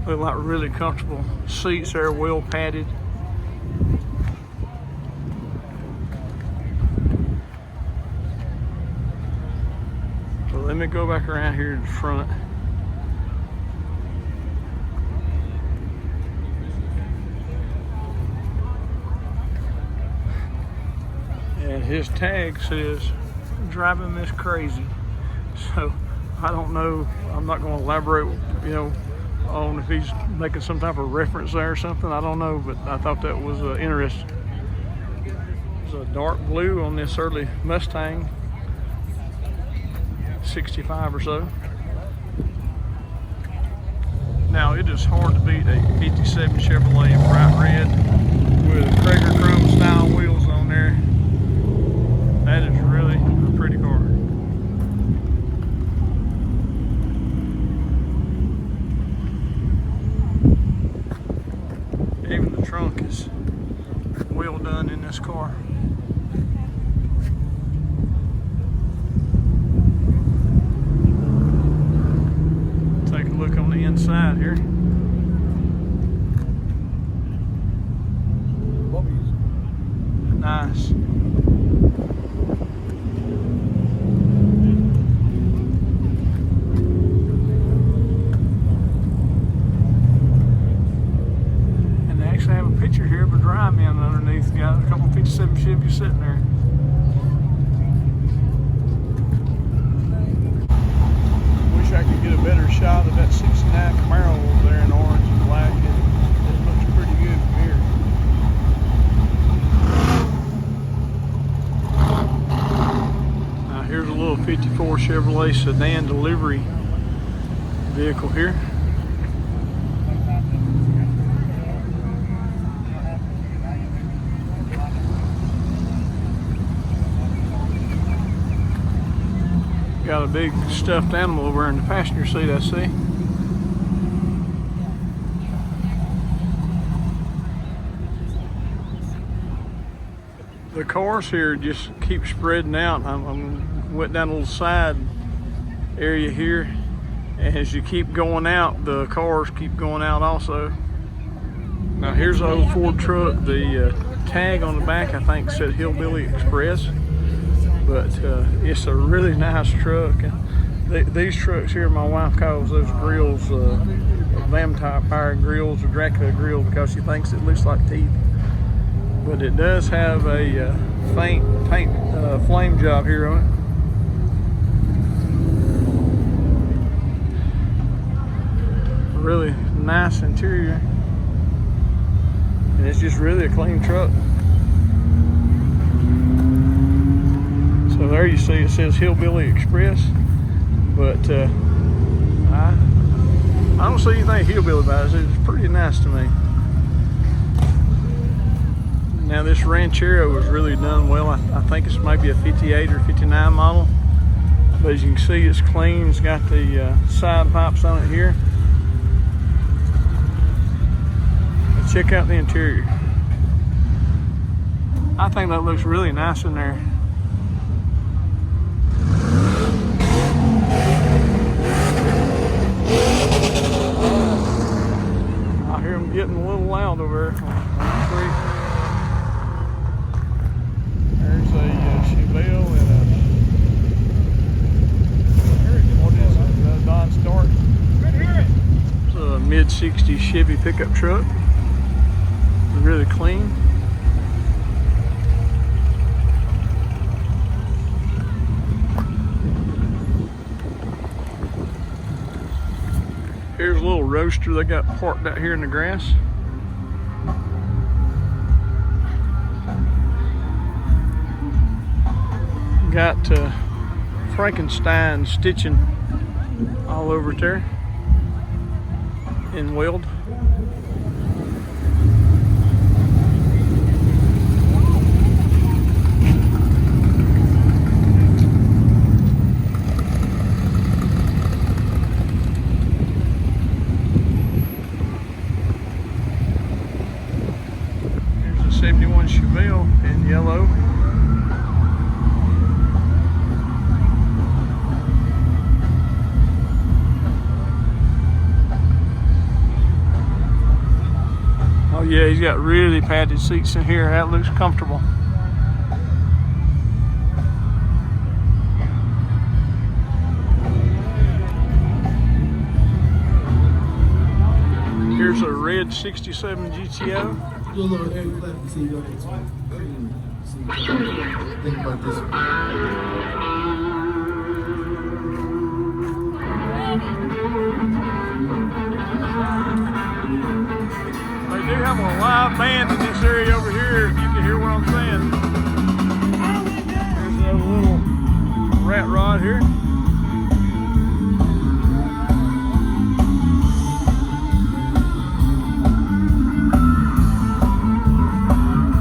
Look like really comfortable seats there, well padded. So let me go back around here in front. And his tag says, driving this crazy. So I don't know, I'm not going to elaborate, on if he's making some type of reference there or something. I don't know, but I thought that was interesting. There's a dark blue on this early Mustang, 65 or so. Now it is hard to beat a 57 Chevrolet in bright red with Cracker Chrome style wheels on there. That is really a pretty car. Even the trunk is well done in this car. Take a look on the inside here. Nice. Picture here of a dry man underneath. Got a couple 57 Chevys sitting there. Wish I could get a better shot of that 69 Camaro over there in orange and black. It looks pretty good from here. Now here's a little 54 Chevrolet sedan delivery vehicle here. Got a big stuffed animal over in the passenger seat, I see. The cars here just keep spreading out. I went down a little side area here, and as you keep going out, the cars keep going out also. Now here's an old Ford truck. The tag on the back I think said Hillbilly Express, but it's a really nice truck. These trucks here, my wife calls those grills vampire grills or Dracula grill because she thinks it looks like teeth. But it does have a faint paint flame job here on it. Really nice interior. And it's just really a clean truck. So there you see it says Hillbilly Express. But I don't see anything hillbilly about it. It's pretty nice to me. Now this Ranchero was really done well. I think it's maybe a 58 or 59 model. But as you can see, it's clean. It's got the side pipes on it here. Let's check out the interior. I think that looks really nice in there. I hear them getting a little loud over there on the street. There's a Chevelle and what is it? A Dodge Dart. It's a mid-60s Chevy pickup truck. Really clean. Here's a little roaster they got parked out here in the grass. Got Frankenstein stitching all over it there in weld. Here's a 71 Chevelle in yellow. Oh yeah, he's got really padded seats in here. That looks comfortable. Here's a red 67 GTO. Do a little air clap and see what it's like. Think about this. They do have a live band in this area over here, if you can hear what I'm saying. There's a little rat rod here.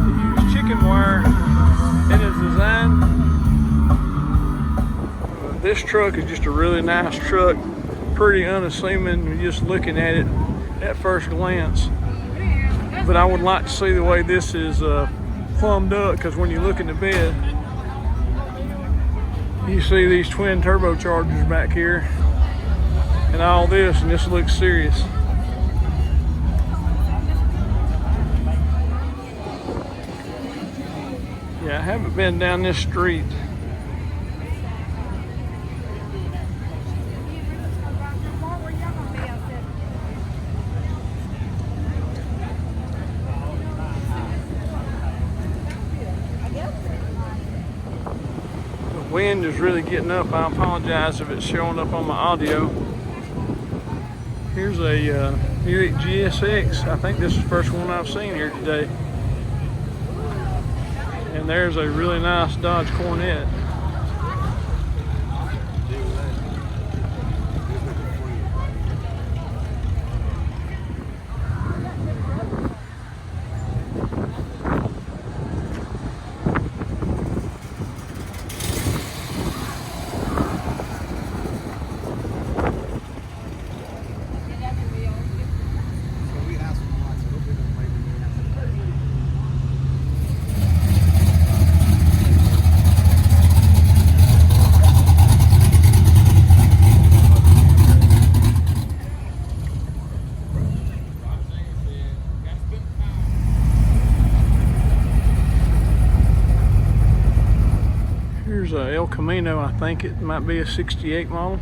They use chicken wire in its design. This truck is just a really nice truck, pretty unassuming when you're just looking at it at first glance. But I would like to see the way this is plumbed up, because when you look in the bed, you see these twin turbochargers back here and all this, and this looks serious. Yeah, I haven't been down this street. Wind is really getting up. I apologize if it's showing up on my audio. Here's a Buick GSX. I think this is the first one I've seen here today. And there's a really nice Dodge Cornet. a El Camino. I think it might be a 68 model.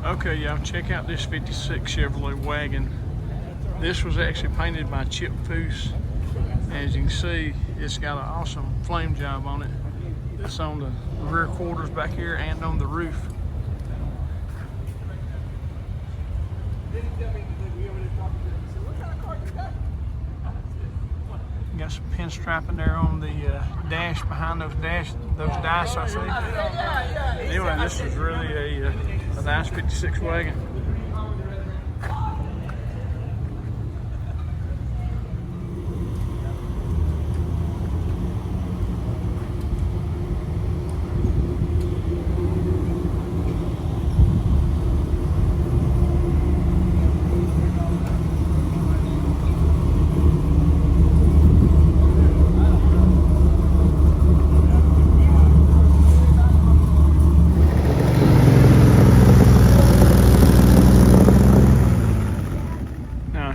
Okay, y'all, check out this 56 Chevrolet wagon. This was actually painted by Chip Foose. As you can see, it's got an awesome flame job on it. It's on the rear quarters back here and on the roof. Got some pinstriping there on the dash behind those dice I see. Anyway, this is really a nice 56 wagon.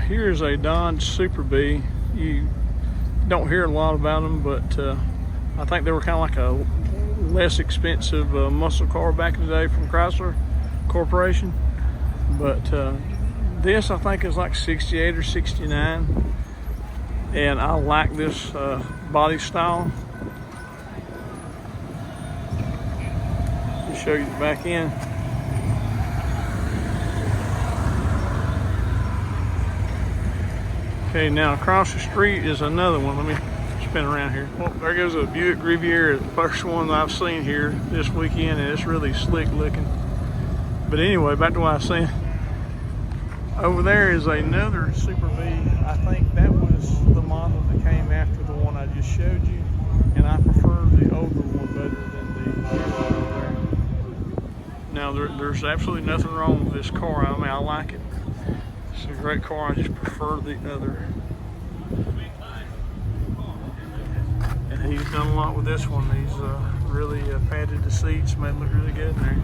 Here's a Dodge Super B. You don't hear a lot about them, but I think they were kind of like a less expensive muscle car back in the day from Chrysler Corporation. But this I think is like 68 or 69, and I like this body style. Let me show you the back end. Okay, now across the street is another one. Let me spin around here. Well, there goes a Buick Riviera, the first one I've seen here this weekend, and it's really slick looking. But anyway, back to what I was saying. Over there is another Super B. I think that was the model that came after the one I just showed you, and I prefer the older one better than the over there. Now, there's absolutely nothing wrong with this car. I mean, I like it. It's a great car, I just prefer the other. And he's done a lot with this one. He's really padded the seats, made it look really good in there.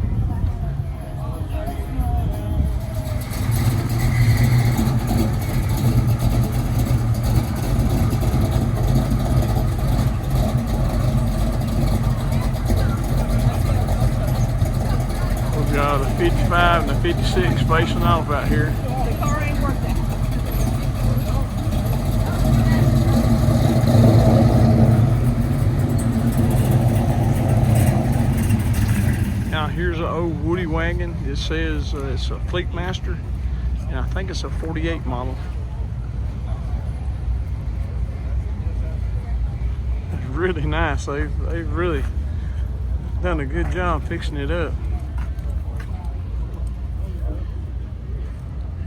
We've got a 55 and a 56 facing off out here. Now here's an old Woody wagon. It says it's a Fleet Master, and I think it's a 48 model. It's really nice. They've really done a good job fixing it up.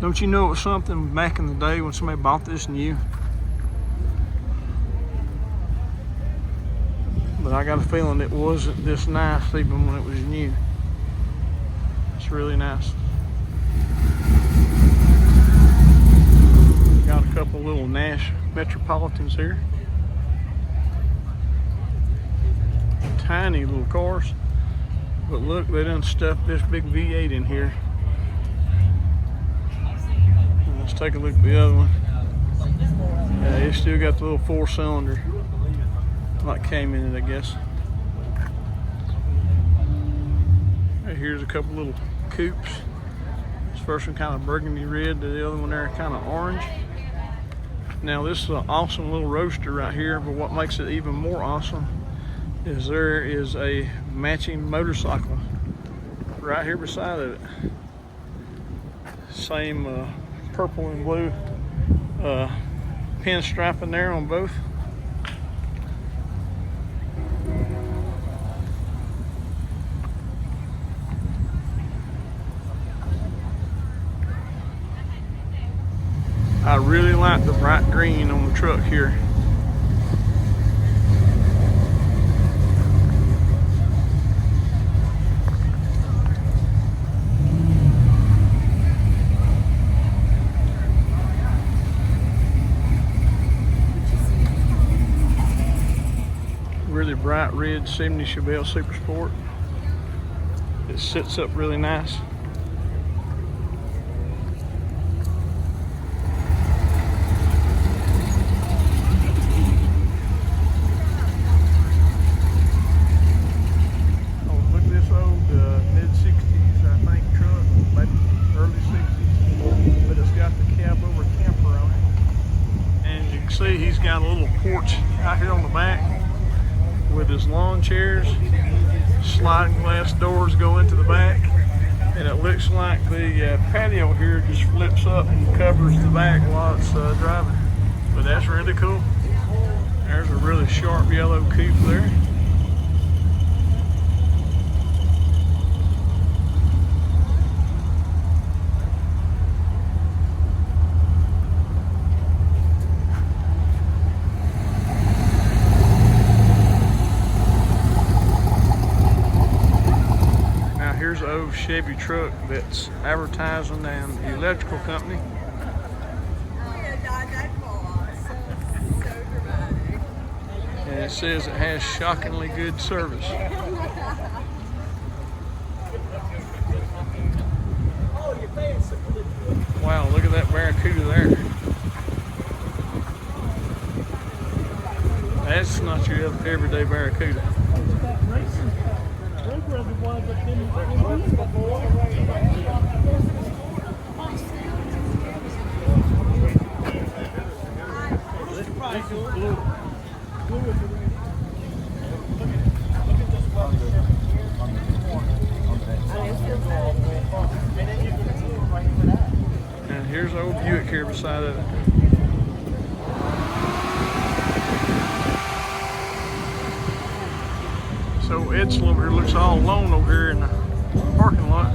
Don't you know it was something back in the day when somebody bought this new? But I got a feeling it wasn't this nice even when it was new. It's really nice. Got a couple little Nash Metropolitans here. Tiny little cars. But look, they done stuffed this big V8 in here. Let's take a look at the other one. Yeah, it's still got the little 4-cylinder. Like came in it, I guess. Right, here's a couple little coupes. This first one kind of burgundy red, the other one there kind of orange. Now this is an awesome little roadster right here, but what makes it even more awesome is there is a matching motorcycle right here beside of it. Same purple and blue pinstriping there on both. I really like the bright green on the truck here. Really bright red 70 Chevelle Super Sport. It sits up really nice. sliding glass doors go into the back, and it looks like the patio here just flips up and covers the back while it's driving. But that's really cool. There's a really sharp yellow coupe there. Here's an old Chevy truck that's advertising an electrical company. And it says it has shockingly good service. Wow, look at that Barracuda there. That's not your everyday Barracuda. And here's an old Buick here beside it. So Edsel over here looks all alone over here in the parking lot.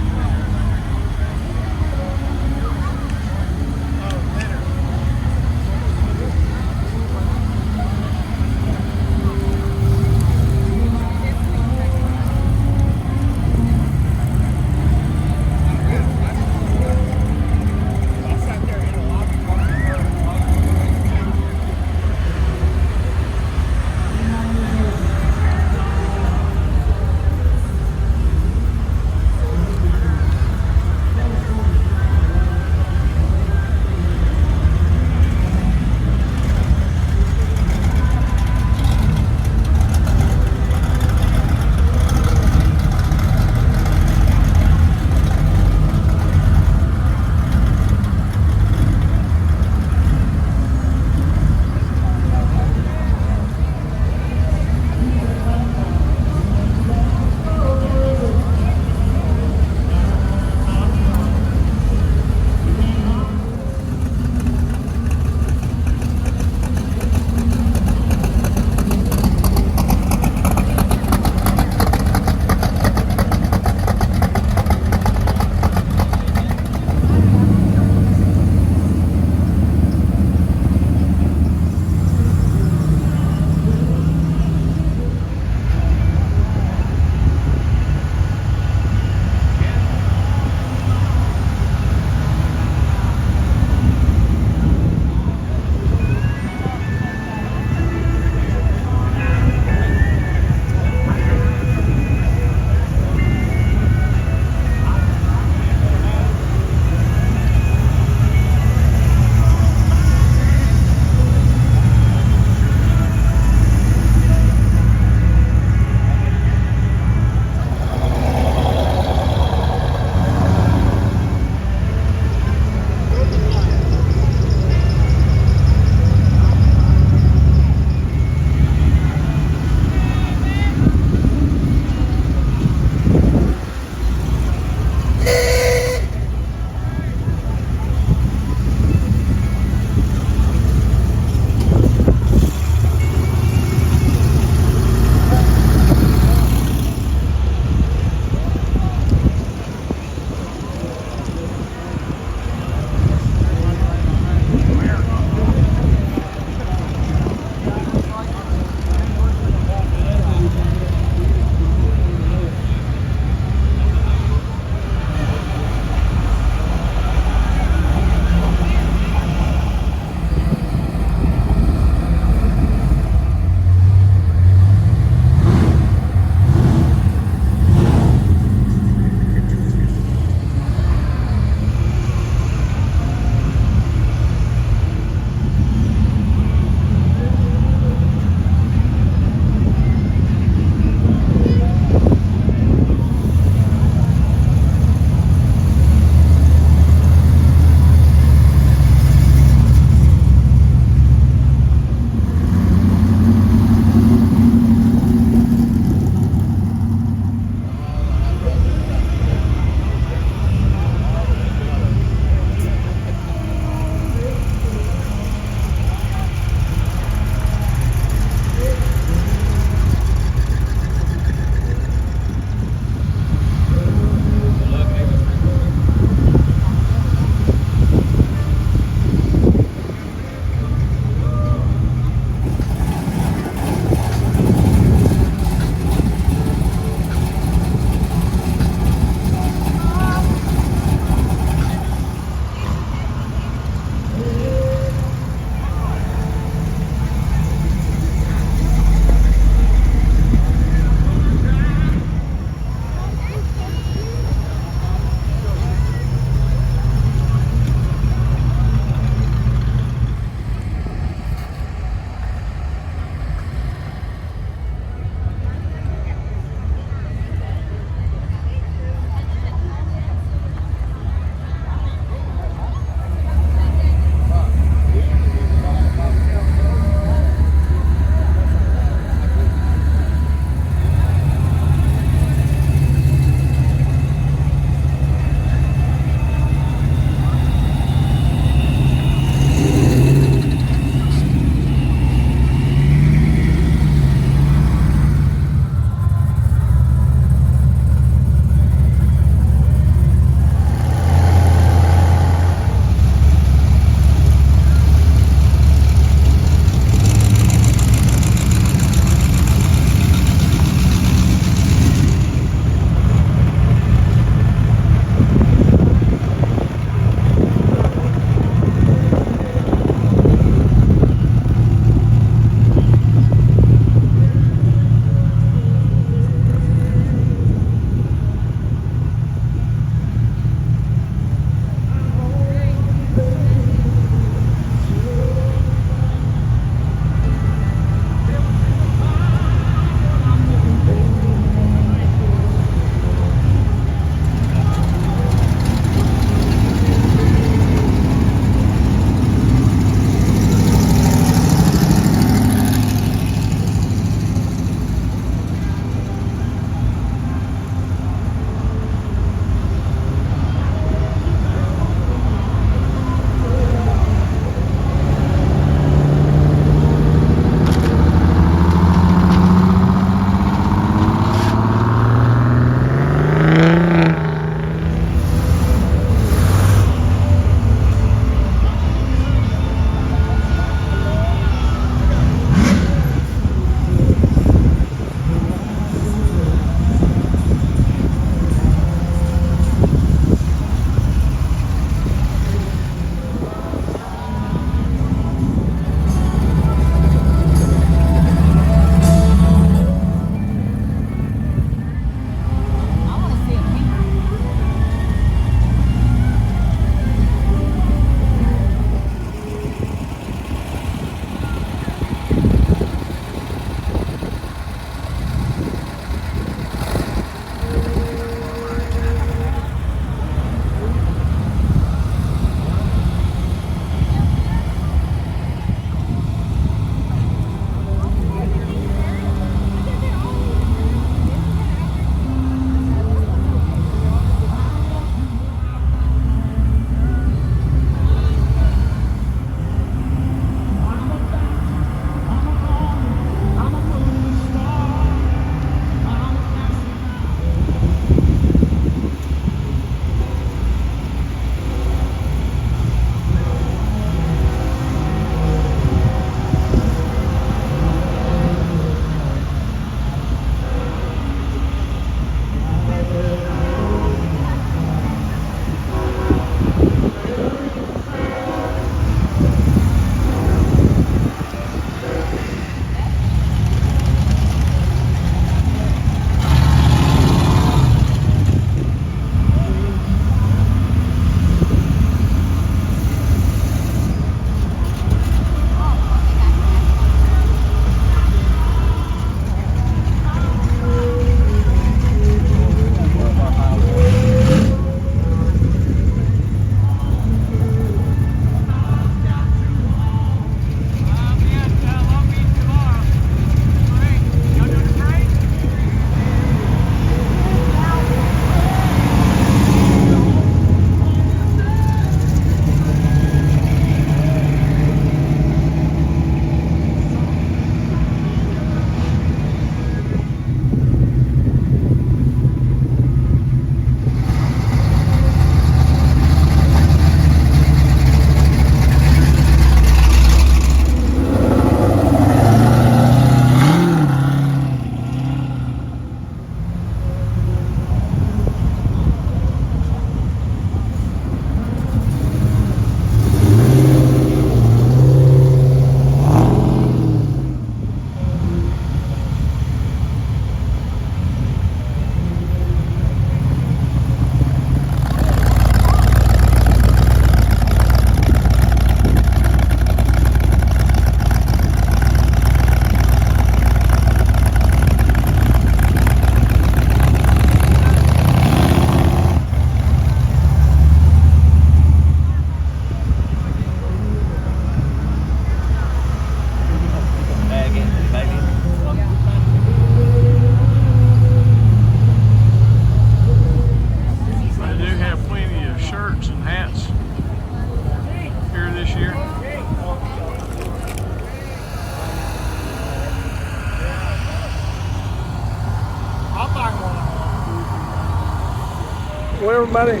Well, everybody,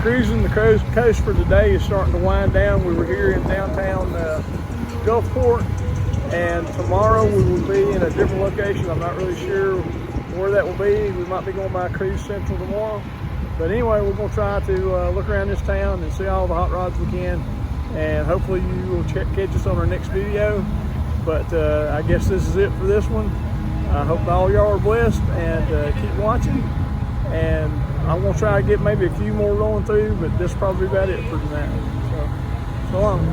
Cruisin the Coast for today is starting to wind down. We were here in downtown GulfPort, and tomorrow we will be in a different location. I'm not really sure where that will be. We might be going by Cruise Central tomorrow. But anyway, we're going to try to look around this town and see all the hot rods we can. And hopefully you will catch us on our next video. But I guess this is it for this one. I hope all y'all are blessed, and keep watching. And I'm going to try to get maybe a few more rolling through, but this is probably about it for tonight. So long.